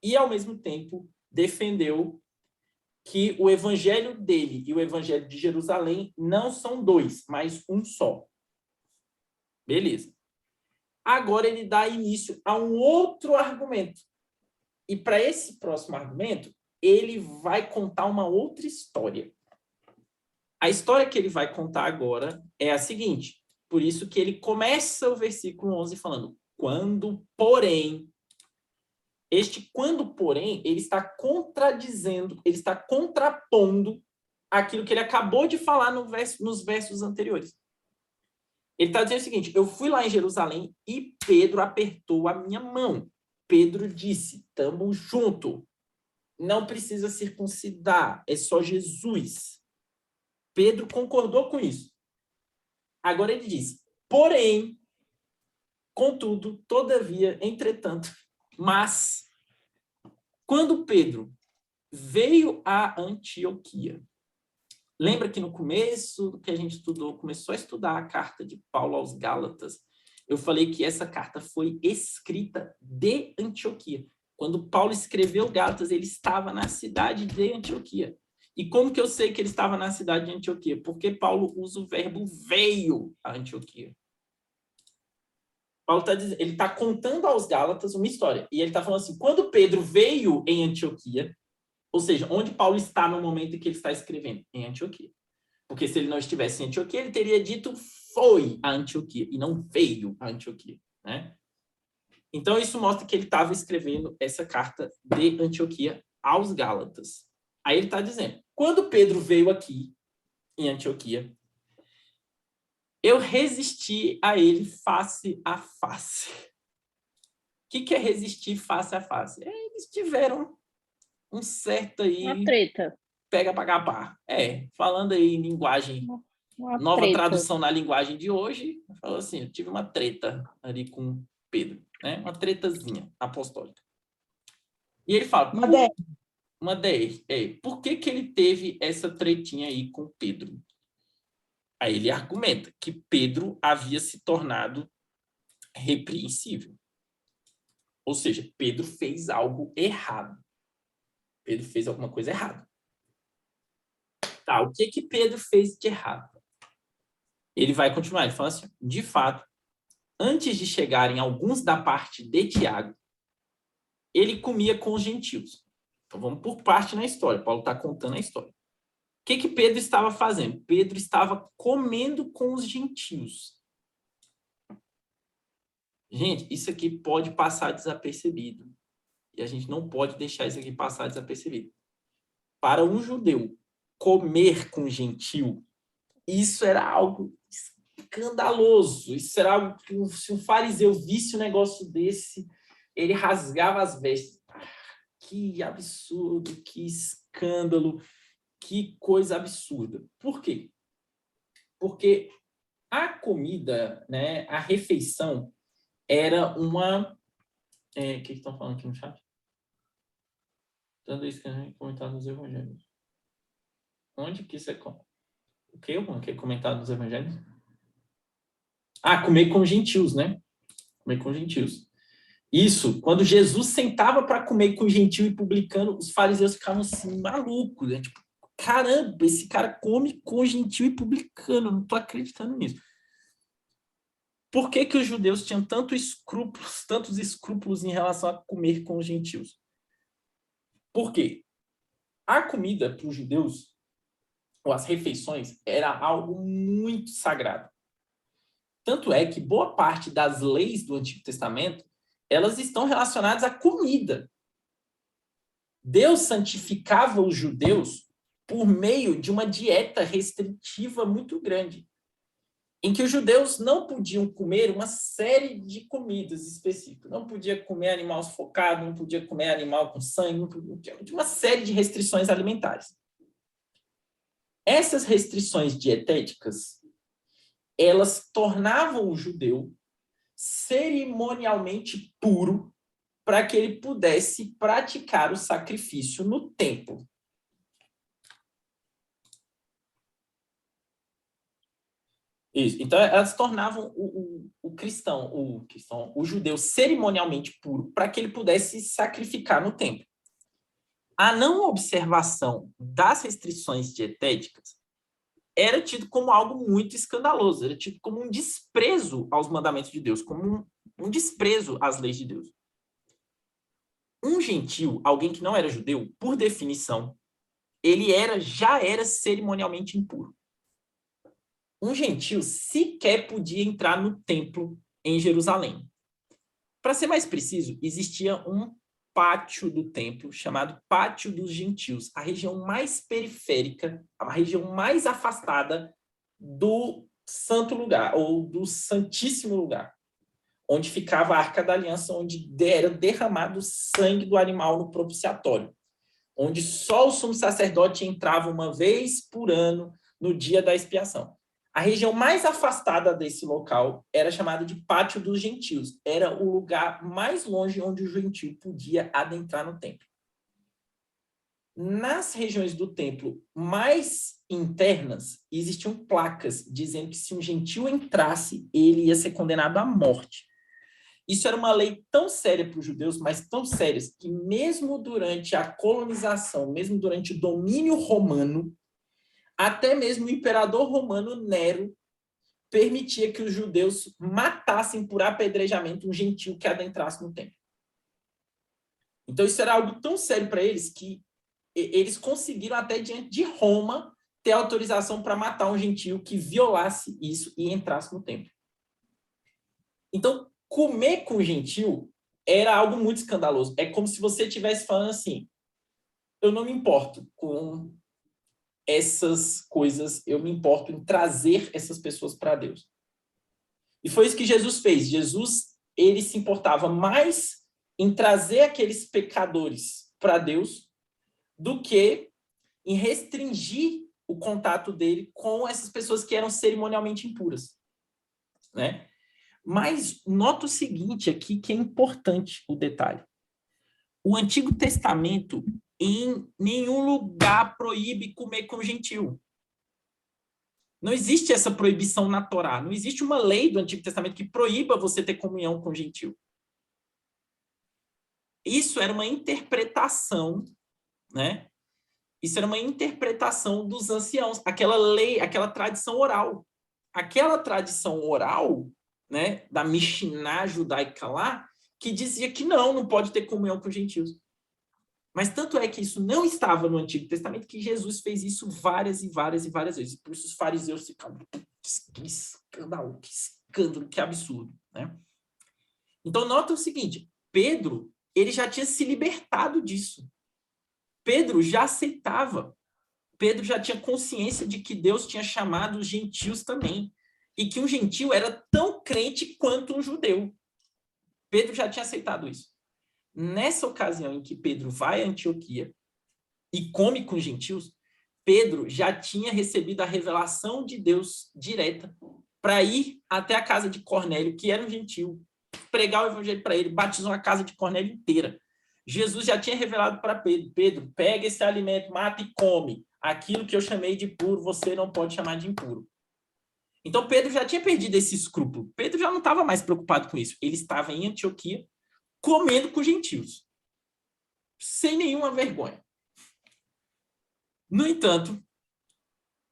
e, ao mesmo tempo, defendeu que o evangelho dele e o evangelho de Jerusalém não são dois, mas um só. Beleza. Agora ele dá início a um outro argumento. E para esse próximo argumento, ele vai contar uma outra história. A história que ele vai contar agora é a seguinte. Por isso que ele começa o versículo 11 falando, quando, porém... Quando, porém, ele está contradizendo, ele está contrapondo aquilo que ele acabou de falar nos versos anteriores. Ele está dizendo o seguinte, eu fui lá em Jerusalém e Pedro apertou a minha mão. Pedro disse, tamo junto, não precisa circuncidar, é só Jesus. Pedro concordou com isso. Agora ele diz, porém, contudo, todavia, entretanto, mas, quando Pedro veio a Antioquia, lembra que no começo que a gente estudou, começou a estudar a carta de Paulo aos Gálatas, eu falei que essa carta foi escrita de Antioquia. Quando Paulo escreveu Gálatas, ele estava na cidade de Antioquia. E como que eu sei que ele estava na cidade de Antioquia? Porque Paulo usa o verbo veio a Antioquia. Paulo ele está contando aos Gálatas uma história. E ele está falando assim, quando Pedro veio em Antioquia, ou seja, onde Paulo está no momento em que ele está escrevendo? Em Antioquia. Porque se ele não estivesse em Antioquia, ele teria dito foi a Antioquia e não veio a Antioquia, né? Então, isso mostra que ele estava escrevendo essa carta de Antioquia aos Gálatas. Aí ele está dizendo, quando Pedro veio aqui em Antioquia, eu resisti a ele face a face. O que é resistir face a face? Eles tiveram um certo aí... Uma treta. Pega para capar. Falando aí em linguagem... nova treta. Tradução na linguagem de hoje, falou assim, eu tive uma treta ali com Pedro, né? Uma tretazinha apostólica. E ele fala... Uma DR. Por que ele teve essa tretinha aí com Pedro? Aí ele argumenta que Pedro havia se tornado repreensível. Ou seja, Pedro fez algo errado. Pedro fez alguma coisa errada. Tá, o que Pedro fez de errado? Ele vai continuar, ele fala assim, de fato, antes de chegarem alguns da parte de Tiago, ele comia com os gentios. Então, vamos por parte na história. Paulo está contando a história. O que Pedro estava fazendo? Pedro estava comendo com os gentios. Gente, isso aqui pode passar desapercebido. E a gente não pode deixar isso aqui passar desapercebido. Para um judeu, comer com gentio, isso era algo escandaloso. Isso era algo que, se um fariseu visse um negócio desse, ele rasgava as vestes. Que absurdo, que escândalo, que coisa absurda. Por quê? Porque a comida, né, a refeição, era uma... O que estão falando aqui no chat? Dando isso que a gente comentar nos evangelhos. Onde que isso é... O que é comentado nos evangelhos? Comer com gentios, né? Comer com gentios. Isso, quando Jesus sentava para comer com gentio e publicano, os fariseus ficavam assim, malucos, né? Tipo, caramba, esse cara come com gentio e publicano, não estou acreditando nisso. Por que os judeus tinham tantos escrúpulos em relação a comer com os gentios? Por quê? A comida para os judeus, ou as refeições, era algo muito sagrado. Tanto é que boa parte das leis do Antigo Testamento, elas estão relacionadas à comida. Deus santificava os judeus por meio de uma dieta restritiva muito grande, em que os judeus não podiam comer uma série de comidas específicas. Não podia comer animal sufocado, não podia comer animal com sangue, não podia, uma série de restrições alimentares. Essas restrições dietéticas, elas tornavam o judeu cerimonialmente puro para que ele pudesse praticar o sacrifício no templo. Isso. Então, elas tornavam o judeu cerimonialmente puro para que ele pudesse sacrificar no templo. A não observação das restrições dietéticas era tido como algo muito escandaloso, era tido como um desprezo aos mandamentos de Deus, como um desprezo às leis de Deus. Um gentio, alguém que não era judeu, por definição, ele já era cerimonialmente impuro. Um gentio sequer podia entrar no templo em Jerusalém. Para ser mais preciso, existia um pátio do templo chamado Pátio dos Gentios, a região mais periférica, a região mais afastada do santo lugar, ou do santíssimo lugar, onde ficava a Arca da Aliança, onde era derramado o sangue do animal no propiciatório, onde só o sumo sacerdote entrava uma vez por ano no dia da expiação. A região mais afastada desse local era chamada de Pátio dos Gentios. Era o lugar mais longe onde o gentio podia adentrar no templo. Nas regiões do templo mais internas, existiam placas dizendo que se um gentio entrasse, ele ia ser condenado à morte. Isso era uma lei tão séria para os judeus, mas tão séria, que mesmo durante a colonização, mesmo durante o domínio romano, até mesmo o imperador romano Nero permitia que os judeus matassem por apedrejamento um gentio que adentrasse no templo. Então, isso era algo tão sério para eles que eles conseguiram, até diante de Roma, ter autorização para matar um gentio que violasse isso e entrasse no templo. Então, comer com gentio era algo muito escandaloso. É como se você estivesse falando assim, eu não me importo com essas coisas, eu me importo em trazer essas pessoas para Deus. E foi isso que Jesus fez. Jesus, ele se importava mais em trazer aqueles pecadores para Deus do que em restringir o contato dele com essas pessoas que eram cerimonialmente impuras, né? Mas nota o seguinte aqui, que é importante o detalhe. O Antigo Testamento em nenhum lugar proíbe comer com gentio. Não existe essa proibição na Torá. Não existe uma lei do Antigo Testamento que proíba você ter comunhão com gentio. Isso era uma interpretação, né? Isso era uma interpretação dos anciãos. Aquela lei, aquela tradição oral. Aquela tradição oral, né, da Mishnah judaica lá, que dizia que não pode ter comunhão com os gentios. Mas tanto é que isso não estava no Antigo Testamento que Jesus fez isso várias e várias e várias vezes. Por isso os fariseus ficavam, que escândalo, que absurdo, né? Então nota o seguinte, Pedro, ele já tinha se libertado disso. Pedro já aceitava. Pedro já tinha consciência de que Deus tinha chamado os gentios também. E que um gentio era tão crente quanto um judeu. Pedro já tinha aceitado isso. Nessa ocasião em que Pedro vai a Antioquia e come com os gentios, Pedro já tinha recebido a revelação de Deus direta para ir até a casa de Cornélio, que era um gentio, pregar o evangelho para ele, batizou a casa de Cornélio inteira. Jesus já tinha revelado para Pedro, Pedro, pega esse alimento, mata e come. Aquilo que eu chamei de puro, você não pode chamar de impuro. Então Pedro já tinha perdido esse escrúpulo. Pedro já não estava mais preocupado com isso. Ele estava em Antioquia, comendo com gentios, sem nenhuma vergonha. No entanto,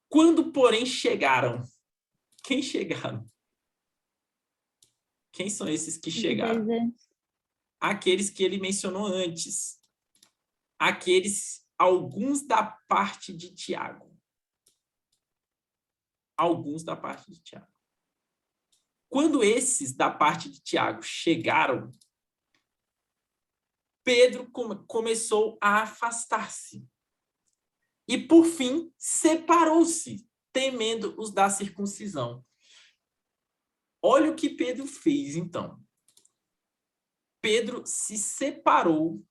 quando, porém, chegaram, quem chegaram? Quem são esses que chegaram? Aqueles que ele mencionou antes. Alguns da parte de Tiago. Alguns da parte de Tiago. Quando esses da parte de Tiago chegaram, Pedro começou a afastar-se. E, por fim, separou-se, temendo os da circuncisão. Olha o que Pedro fez, então. Pedro se separou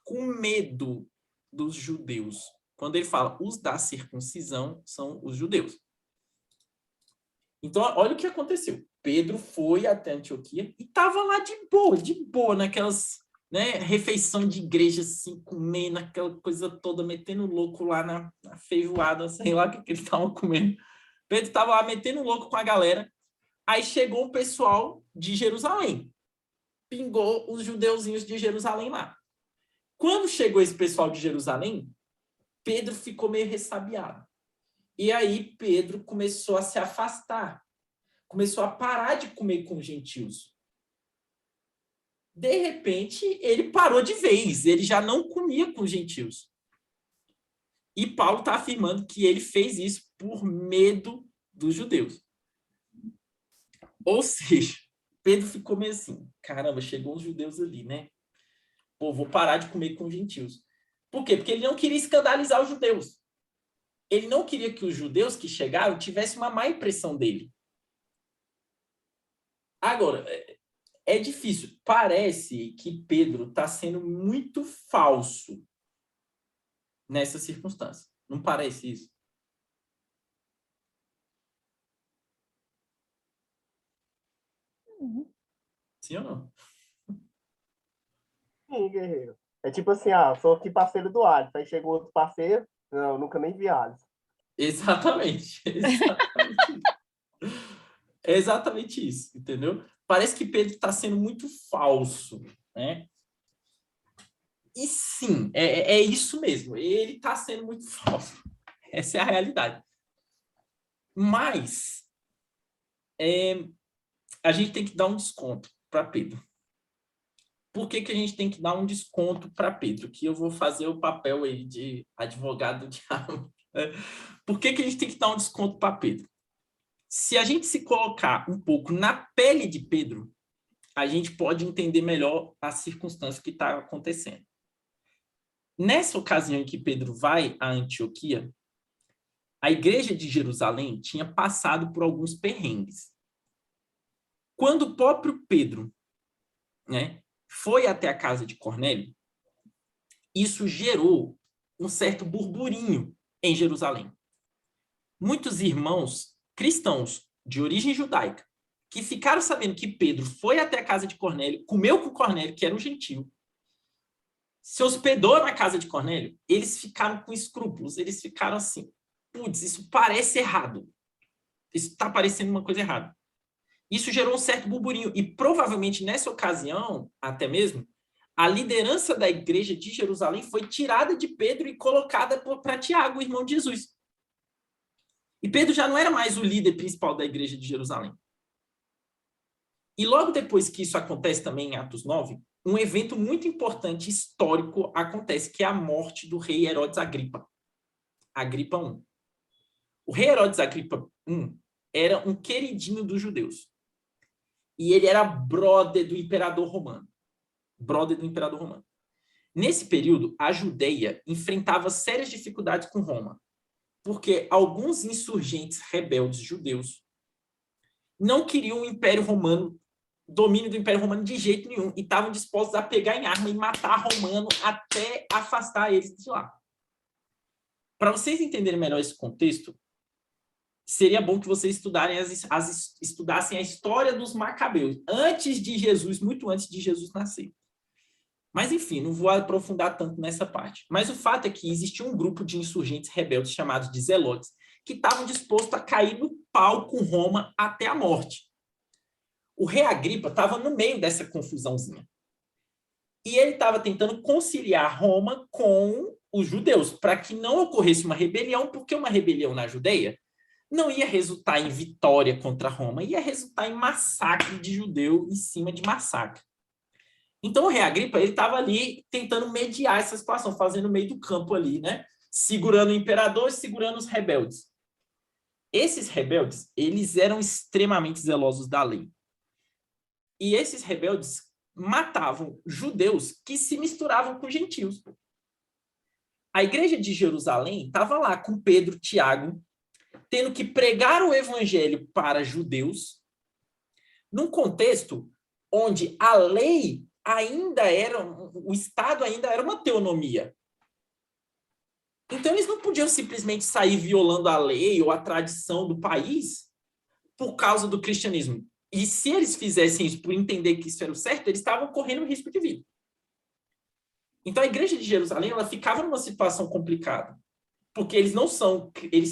com medo dos judeus. Quando ele fala os da circuncisão, são os judeus. Então, olha o que aconteceu. Pedro foi até Antioquia e estava lá de boa, naquelas, né, refeição de igreja, assim, comendo aquela coisa toda, metendo louco lá na feijoada, sei lá o que eles estavam comendo. Pedro estava lá metendo louco com a galera. Aí chegou o pessoal de Jerusalém. Pingou os judeuzinhos de Jerusalém lá. Quando chegou esse pessoal de Jerusalém, Pedro ficou meio ressabiado. E aí Pedro começou a se afastar. Começou a parar de comer com os gentios. De repente, ele parou de vez. Ele já não comia com os gentios. E Paulo está afirmando que ele fez isso por medo dos judeus. Ou seja, Pedro ficou meio assim, caramba, chegou os judeus ali, né? Pô, vou parar de comer com os gentios. Por quê? Porque ele não queria escandalizar os judeus. Ele não queria que os judeus que chegaram tivessem uma má impressão dele. Agora, é difícil. Parece que Pedro está sendo muito falso nessa circunstância. Não parece isso? Sim ou não? Sim, guerreiro. É tipo assim, sou aqui parceiro do Alisson. Aí chegou outro parceiro, não, nunca nem vi Alisson. Exatamente. É exatamente isso, entendeu? Parece que Pedro está sendo muito falso, né? E sim, é isso mesmo. Ele está sendo muito falso. Essa é a realidade. Mas a gente tem que dar um desconto para Pedro. Por que a gente tem que dar um desconto para Pedro? Que eu vou fazer o papel aí de advogado do diabo. Por que a gente tem que dar um desconto para Pedro? Se a gente se colocar um pouco na pele de Pedro, a gente pode entender melhor a circunstância que está acontecendo. Nessa ocasião em que Pedro vai a Antioquia, a igreja de Jerusalém tinha passado por alguns perrengues. Quando o próprio Pedro, né, foi até a casa de Cornélio, isso gerou um certo burburinho em Jerusalém. Muitos irmãos cristãos de origem judaica que ficaram sabendo que Pedro foi até a casa de Cornélio, comeu com Cornélio, que era um gentio, se hospedou na casa de Cornélio, eles ficaram com escrúpulos, eles ficaram assim, putz, isso parece errado, isso está parecendo uma coisa errada. Isso gerou um certo burburinho, e provavelmente nessa ocasião, até mesmo, a liderança da igreja de Jerusalém foi tirada de Pedro e colocada para Tiago, o irmão de Jesus. E Pedro já não era mais o líder principal da igreja de Jerusalém. E logo depois que isso acontece também em Atos 9, um evento muito importante histórico acontece, que é a morte do rei Herodes Agripa. Agripa I. O rei Herodes Agripa I era um queridinho dos judeus. E ele era brother do imperador romano. Brother do imperador romano. Nesse período, a Judeia enfrentava sérias dificuldades com Roma, porque alguns insurgentes rebeldes judeus não queriam o Império Romano, domínio do Império Romano de jeito nenhum, e estavam dispostos a pegar em arma e matar romano até afastar eles de lá. Para vocês entenderem melhor esse contexto, seria bom que vocês estudassem a história dos macabeus, antes de Jesus, muito antes de Jesus nascer. Mas, enfim, não vou aprofundar tanto nessa parte. Mas o fato é que existia um grupo de insurgentes rebeldes chamados de zelotes, que estavam dispostos a cair no pau com Roma até a morte. O rei Agripa estava no meio dessa confusãozinha. E ele estava tentando conciliar Roma com os judeus, para que não ocorresse uma rebelião, porque uma rebelião na Judeia não ia resultar em vitória contra Roma, ia resultar em massacre de judeu em cima de massacre. Então, o rei Agripa, ele estava ali tentando mediar essa situação, fazendo o meio do campo ali, né? Segurando o imperador e segurando os rebeldes. Esses rebeldes, eles eram extremamente zelosos da lei. E esses rebeldes matavam judeus que se misturavam com gentios. A igreja de Jerusalém estava lá com Pedro, Tiago, tendo que pregar o evangelho para judeus, num contexto onde a lei ainda era, o Estado ainda era uma teonomia. Então, eles não podiam simplesmente sair violando a lei ou a tradição do país por causa do cristianismo. E se eles fizessem isso por entender que isso era o certo, eles estavam correndo risco de vida. Então, a igreja de Jerusalém, ela ficava numa situação complicada, porque eles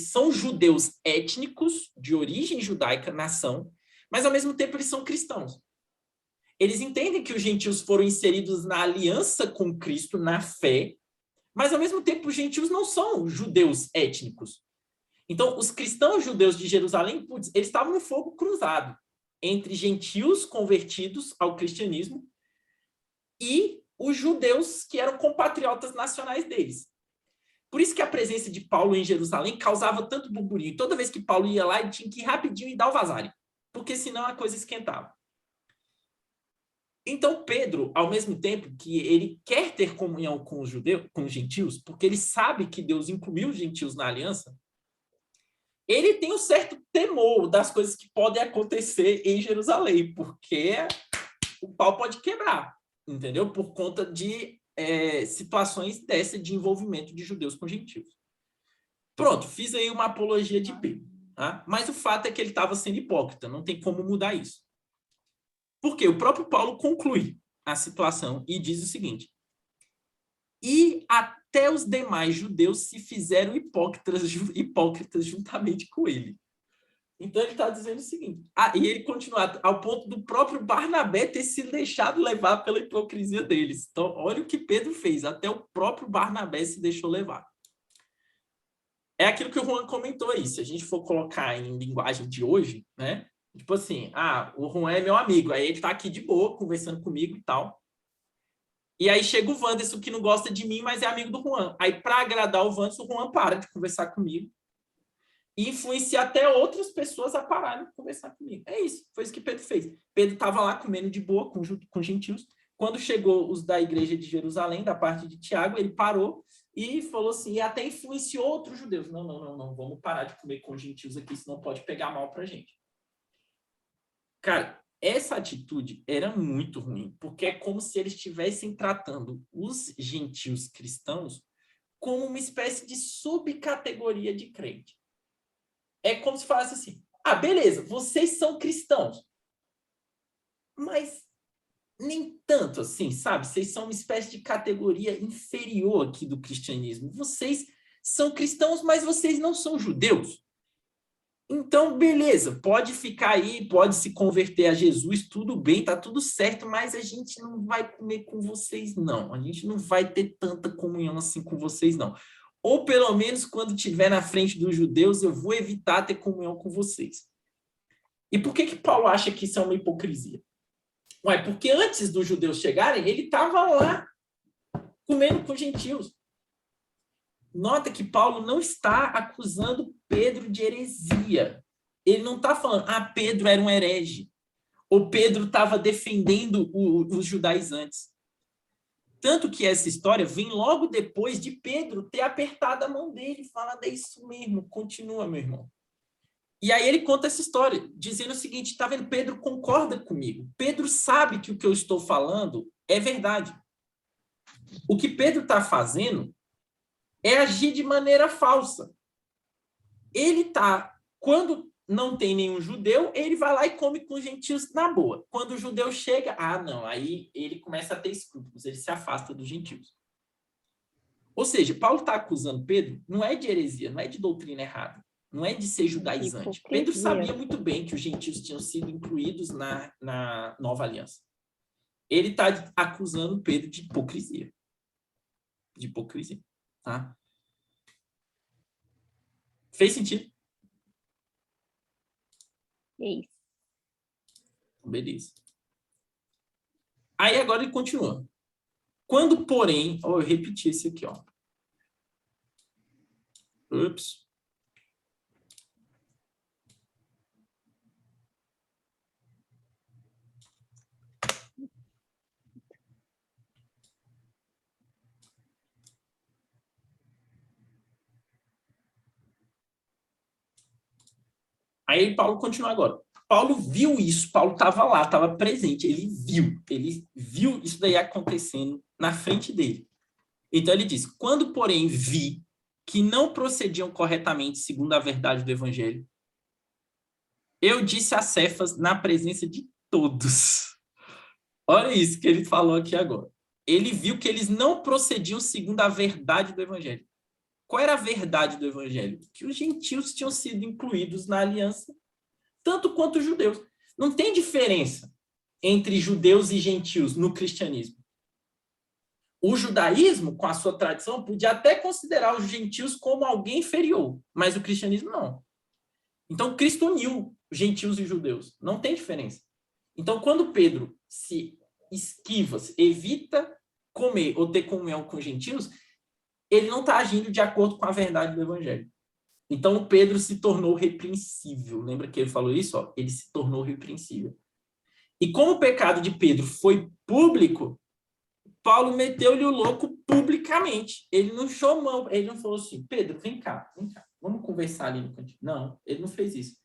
são judeus étnicos, de origem judaica, nação, mas, ao mesmo tempo, eles são cristãos. Eles entendem que os gentios foram inseridos na aliança com Cristo, na fé, mas, ao mesmo tempo, os gentios não são judeus étnicos. Então, os cristãos judeus de Jerusalém, eles estavam no fogo cruzado entre gentios convertidos ao cristianismo e os judeus que eram compatriotas nacionais deles. Por isso que a presença de Paulo em Jerusalém causava tanto burburinho. Toda vez que Paulo ia lá, ele tinha que ir rapidinho e dar o vazário, porque senão a coisa esquentava. Então, Pedro, ao mesmo tempo que ele quer ter comunhão com os judeus, com os gentios, porque ele sabe que Deus incluiu os gentios na aliança, ele tem um certo temor das coisas que podem acontecer em Jerusalém, porque o pau pode quebrar, entendeu? Por conta de situações dessa de envolvimento de judeus com gentios. Pronto, fiz aí uma apologia de Pedro, tá? Mas o fato é que ele estava sendo hipócrita, não tem como mudar isso. Porque o próprio Paulo conclui a situação e diz o seguinte: e até os demais judeus se fizeram hipócritas juntamente com ele. Então ele está dizendo o seguinte, e ele continua ao ponto do próprio Barnabé ter se deixado levar pela hipocrisia deles. Então olha o que Pedro fez, até o próprio Barnabé se deixou levar. É aquilo que o Juan comentou aí, se a gente for colocar em linguagem de hoje, né? Tipo assim, o Juan é meu amigo, aí ele tá aqui de boa, conversando comigo e tal. E aí chega o Wanderson, que não gosta de mim, mas é amigo do Juan. Aí, para agradar o Wanderson, o Juan para de conversar comigo e influencia até outras pessoas a pararem de conversar comigo. É isso, foi isso que Pedro fez. Pedro estava lá comendo de boa com gentios. Quando chegou os da igreja de Jerusalém, da parte de Tiago, ele parou e falou assim, e até influenciou outros judeus. Não, vamos parar de comer com gentios aqui, senão pode pegar mal pra gente. Cara, essa atitude era muito ruim, porque é como se eles estivessem tratando os gentios cristãos como uma espécie de subcategoria de crente. É como se falasse assim, beleza, vocês são cristãos, mas nem tanto assim, sabe? Vocês são uma espécie de categoria inferior aqui do cristianismo. Vocês são cristãos, mas vocês não são judeus. Então, beleza, pode ficar aí, pode se converter a Jesus, tudo bem, tá tudo certo, mas a gente não vai comer com vocês, não. A gente não vai ter tanta comunhão assim com vocês, não. Ou, pelo menos, quando estiver na frente dos judeus, eu vou evitar ter comunhão com vocês. E por que Paulo acha que isso é uma hipocrisia? Ué, porque antes dos judeus chegarem, ele estava lá comendo com gentios. Nota que Paulo não está acusando Pedro de heresia. Ele não está falando, Pedro era um herege. Ou Pedro estava defendendo os judaizantes. Tanto que essa história vem logo depois de Pedro ter apertado a mão dele e falar, é isso mesmo, continua, meu irmão. E aí ele conta essa história, dizendo o seguinte, tá vendo? Pedro concorda comigo. Pedro sabe que o que eu estou falando é verdade. O que Pedro está fazendo é agir de maneira falsa. Ele está, quando não tem nenhum judeu, ele vai lá e come com os gentios na boa. Quando o judeu chega, não, aí ele começa a ter escrúpulos, ele se afasta dos gentios. Ou seja, Paulo está acusando Pedro, não é de heresia, não é de doutrina errada, não é de ser judaizante. Pedro sabia muito bem que os gentios tinham sido incluídos na nova aliança. Ele está acusando Pedro de hipocrisia. De hipocrisia, tá? Fez sentido? Isso. Beleza. Aí agora ele continua. Quando, porém... eu repeti esse aqui, ó. Ups. Aí Paulo continua agora. Paulo viu isso, Paulo estava lá, estava presente, ele viu isso daí acontecendo na frente dele. Então ele diz, quando, porém, vi que não procediam corretamente segundo a verdade do evangelho, eu disse a Cefas na presença de todos. Olha isso que ele falou aqui agora. Ele viu que eles não procediam segundo a verdade do evangelho. Qual era a verdade do evangelho? Que os gentios tinham sido incluídos na aliança, tanto quanto os judeus. Não tem diferença entre judeus e gentios no cristianismo. O judaísmo, com a sua tradição, podia até considerar os gentios como alguém inferior, mas o cristianismo não. Então, Cristo uniu gentios e judeus. Não tem diferença. Então, quando Pedro se esquiva, evita comer ou ter comunhão com gentios, ele não está agindo de acordo com a verdade do evangelho. Então, Pedro se tornou repreensível. Lembra que ele falou isso? Ó? Ele se tornou repreensível. E como o pecado de Pedro foi público, Paulo meteu-lhe o louco publicamente. Ele não chamou, ele não falou assim, Pedro, vem cá, vamos conversar ali no cantinho. Não, ele não fez isso.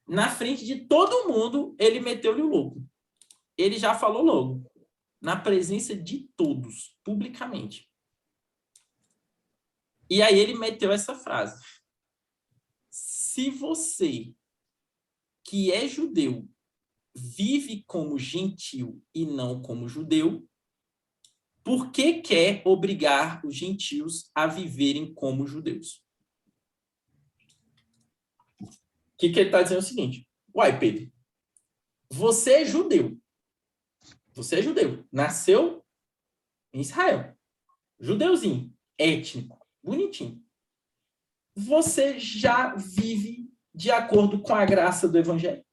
Na frente de todo mundo, ele meteu-lhe o louco. Ele já falou logo, na presença de todos, publicamente. E aí ele meteu essa frase. Se você, que é judeu, vive como gentil e não como judeu, por que quer obrigar os gentios a viverem como judeus? O que ele está dizendo é o seguinte. Uai, Pedro, você é judeu. Você é judeu. Nasceu em Israel. Judeuzinho. Étnico. Bonitinho. Você já vive de acordo com a graça do evangelho?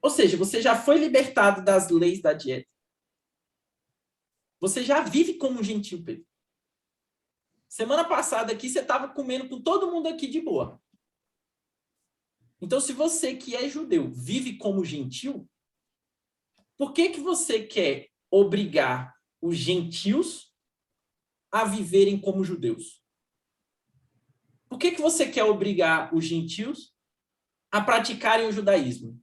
Ou seja, você já foi libertado das leis da dieta. Você já vive como um gentil, Pedro. Semana passada aqui, você estava comendo com todo mundo aqui de boa. Então, se você que é judeu vive como gentil, por que você quer obrigar os gentios a viverem como judeus? Por que você quer obrigar os gentios a praticarem o judaísmo?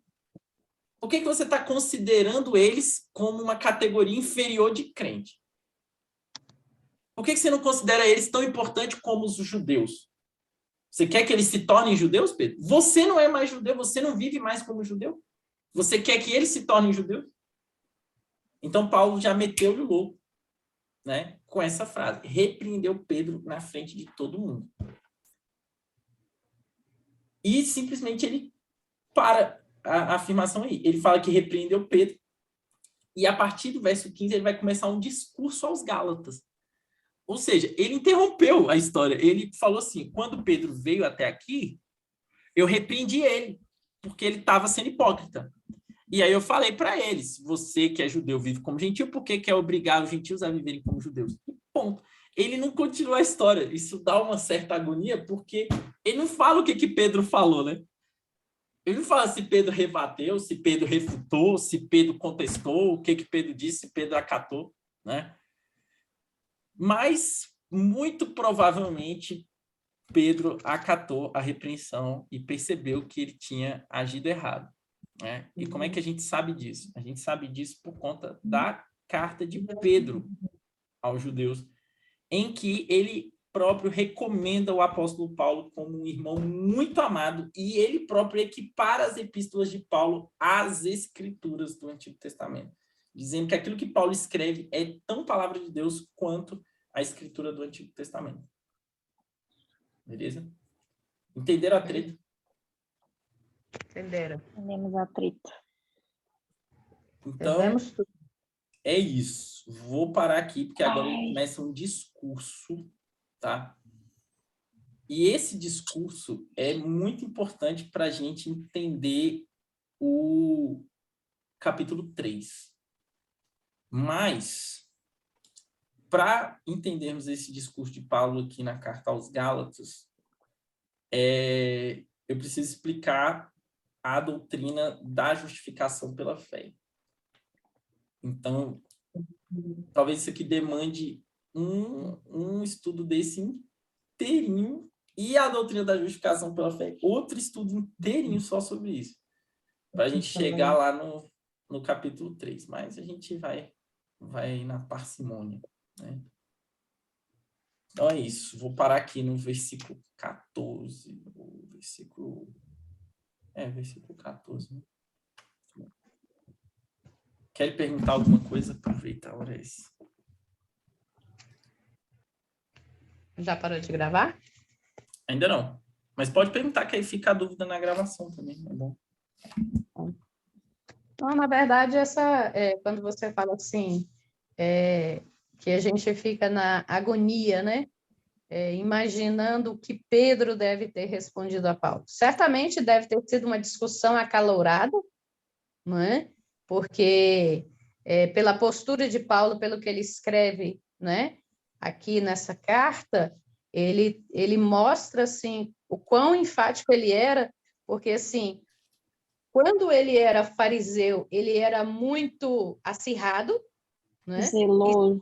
Por que você está considerando eles como uma categoria inferior de crente? Por que você não considera eles tão importantes como os judeus? Você quer que eles se tornem judeus, Pedro? Você não é mais judeu, você não vive mais como judeu? Você quer que eles se tornem judeus? Então, Paulo já meteu-lhe o louco, né, com essa frase. Repreendeu Pedro na frente de todo mundo. E simplesmente ele para a afirmação aí. Ele fala que repreendeu Pedro. E a partir do verso 15, ele vai começar um discurso aos Gálatas. Ou seja, ele interrompeu a história. Ele falou assim, quando Pedro veio até aqui, eu repreendi ele, porque ele estava sendo hipócrita. E aí eu falei para eles, você que é judeu vive como gentil, por que quer obrigar os gentios a viverem como judeus? E ponto. Ele não continua a história. Isso dá uma certa agonia, porque ele não fala o que Pedro falou, né? Ele não fala se Pedro rebateu, se Pedro refutou, se Pedro contestou, o que Pedro disse, se Pedro acatou, né? Mas, muito provavelmente, Pedro acatou a repreensão e percebeu que ele tinha agido errado, né? E como é que a gente sabe disso? A gente sabe disso por conta da carta de Pedro aos judeus, em que ele próprio recomenda o apóstolo Paulo como um irmão muito amado, e ele próprio equipara as epístolas de Paulo às escrituras do Antigo Testamento, dizendo que aquilo que Paulo escreve é tão palavra de Deus quanto a escritura do Antigo Testamento. Beleza? Entenderam a treta? Entenderam? Entendemos a treta. Então, Entendemos tudo. é isso. Vou parar aqui, porque agora começa um discurso, tá? E esse discurso é muito importante para a gente entender o capítulo 3. Mas, para entendermos esse discurso de Paulo aqui na carta aos Gálatas, eu preciso explicar a doutrina da justificação pela fé. Então, talvez isso aqui demande um estudo desse inteirinho, e a doutrina da justificação pela fé, outro estudo inteirinho só sobre isso, para a gente chegar lá no capítulo 3, mas a gente vai na parcimônia, né? Então é isso, vou parar aqui no versículo 14, versículo 14, né? Quer perguntar alguma coisa? Aproveita a hora essa. Já parou de gravar? Ainda não. Mas pode perguntar, que aí fica a dúvida na gravação também. É bom. Não, na verdade, quando você fala assim, que a gente fica na agonia, né? Imaginando o que Pedro deve ter respondido a Paulo. Certamente deve ter sido uma discussão acalorada, não é? Porque pela postura de Paulo, pelo que ele escreve, né? Aqui nessa carta, ele mostra assim o quão enfático ele era, porque assim, quando ele era fariseu, ele era muito acirrado, né? Zeloso.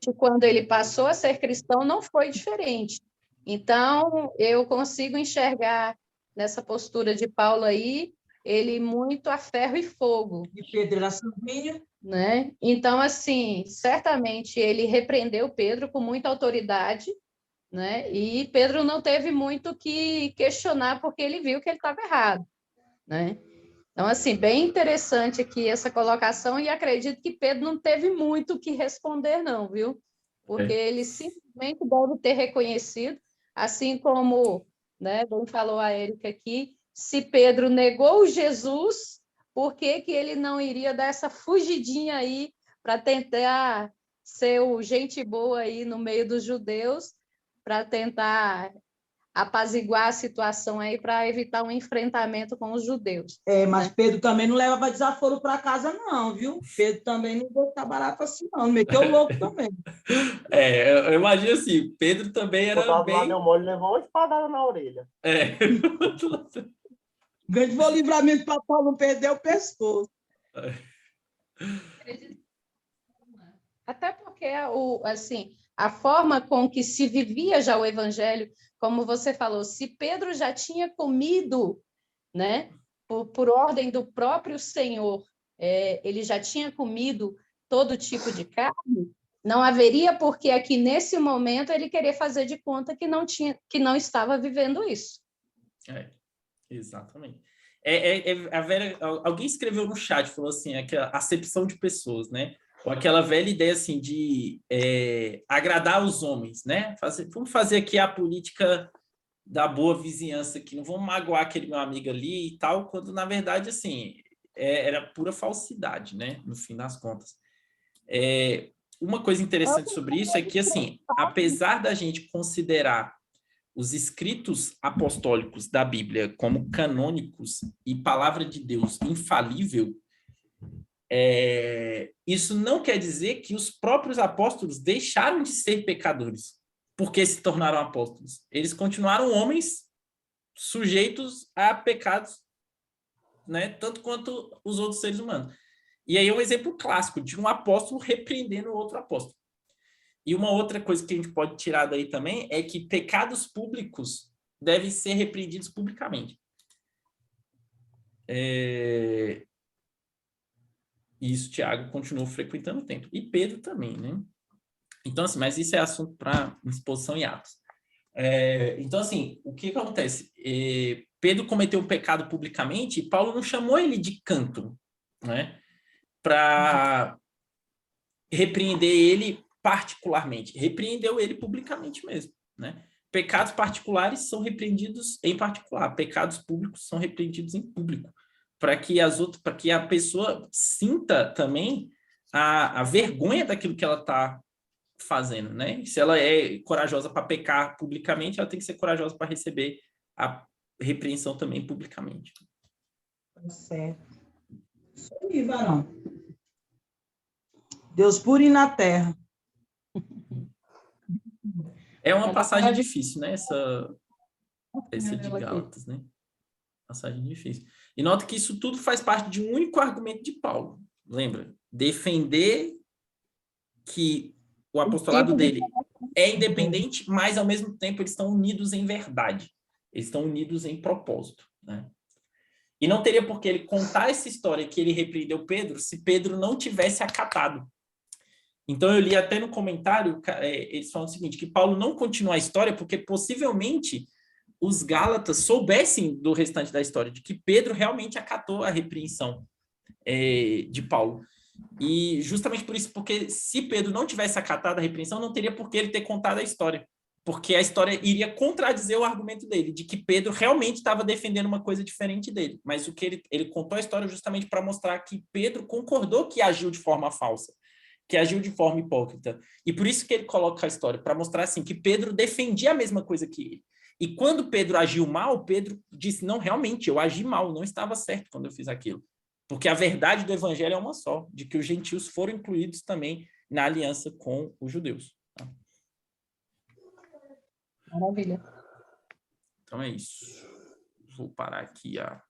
E quando ele passou a ser cristão, não foi diferente. Então, eu consigo enxergar nessa postura de Paulo aí, ele muito a ferro e fogo. E Pedro era sanguíneo. Né? Então, assim, certamente ele repreendeu Pedro com muita autoridade, né? E Pedro não teve muito que questionar, porque ele viu que ele estava errado, né? Então, assim, bem interessante aqui essa colocação, e acredito que Pedro não teve muito o que responder, não, viu? Porque ele simplesmente deve ter reconhecido, assim como, né, bem falou a Érica aqui, se Pedro negou Jesus, por que ele não iria dar essa fugidinha aí para tentar ser o gente boa aí no meio dos judeus, para tentar apaziguar a situação aí, para evitar um enfrentamento com os judeus. Mas Pedro também não levava desaforo para casa, não, viu? Pedro também não botou barato assim, não. Meteu louco também. Eu imagino assim, Pedro também era Quando bem... deu mole, levou uma espadada na orelha. Grande bom livramento para Paulo não perder o pescoço. Até porque a forma com que se vivia já o evangelho, como você falou, se Pedro já tinha comido, né, por ordem do próprio Senhor, ele já tinha comido todo tipo de carne, não haveria por que aqui nesse momento ele querer fazer de conta que não estava vivendo isso. Exatamente. A Vera, alguém escreveu no chat, falou assim, aquela acepção de pessoas, né? Ou aquela velha ideia assim de agradar os homens, né? Vamos fazer aqui a política da boa vizinhança aqui, não vamos magoar aquele meu amigo ali e tal, quando na verdade assim era pura falsidade, né? No fim das contas. Uma coisa interessante sobre isso é que assim, apesar da gente considerar os escritos apostólicos da Bíblia como canônicos e palavra de Deus infalível, Isso não quer dizer que os próprios apóstolos deixaram de ser pecadores porque se tornaram apóstolos. Eles continuaram homens sujeitos a pecados, né, tanto quanto os outros seres humanos. E aí é um exemplo clássico de um apóstolo repreendendo outro apóstolo. E uma outra coisa que a gente pode tirar daí também é que pecados públicos devem ser repreendidos publicamente. Isso Tiago continuou frequentando o templo. E Pedro também, né? Então, assim, mas isso é assunto para exposição em Atos. Então, assim, o que acontece? Pedro cometeu um pecado publicamente e Paulo não chamou ele de canto, né? Para repreender ele particularmente. Repreendeu ele publicamente mesmo, né? Pecados particulares são repreendidos em particular, pecados públicos são repreendidos em público, para que a pessoa sinta também a vergonha daquilo que ela está fazendo, né? Se ela é corajosa para pecar publicamente, ela tem que ser corajosa para receber a repreensão também publicamente. Tá certo. Isso aí, varão. Deus puro e na terra. É uma passagem difícil, né? Essa de Gálatas, né? Passagem difícil. E nota que isso tudo faz parte de um único argumento de Paulo. Lembra? Defender que o apostolado dele é independente, mas ao mesmo tempo eles estão unidos em verdade. Eles estão unidos em propósito, né? E não teria por que ele contar essa história que ele repreendeu Pedro se Pedro não tivesse acatado. Então eu li até no comentário, eles falam o seguinte, que Paulo não continua a história porque possivelmente os Gálatas soubessem do restante da história, de que Pedro realmente acatou a repreensão de Paulo. E justamente por isso, porque se Pedro não tivesse acatado a repreensão, não teria por que ele ter contado a história, porque a história iria contradizer o argumento dele, de que Pedro realmente estava defendendo uma coisa diferente dele. Mas o que ele contou a história justamente para mostrar que Pedro concordou que agiu de forma falsa, que agiu de forma hipócrita. E por isso que ele coloca a história, para mostrar assim, que Pedro defendia a mesma coisa que ele. E quando Pedro agiu mal, Pedro disse, não, realmente, eu agi mal, não estava certo quando eu fiz aquilo. Porque a verdade do evangelho é uma só, de que os gentios foram incluídos também na aliança com os judeus. Tá? Maravilha. Então é isso. Vou parar aqui a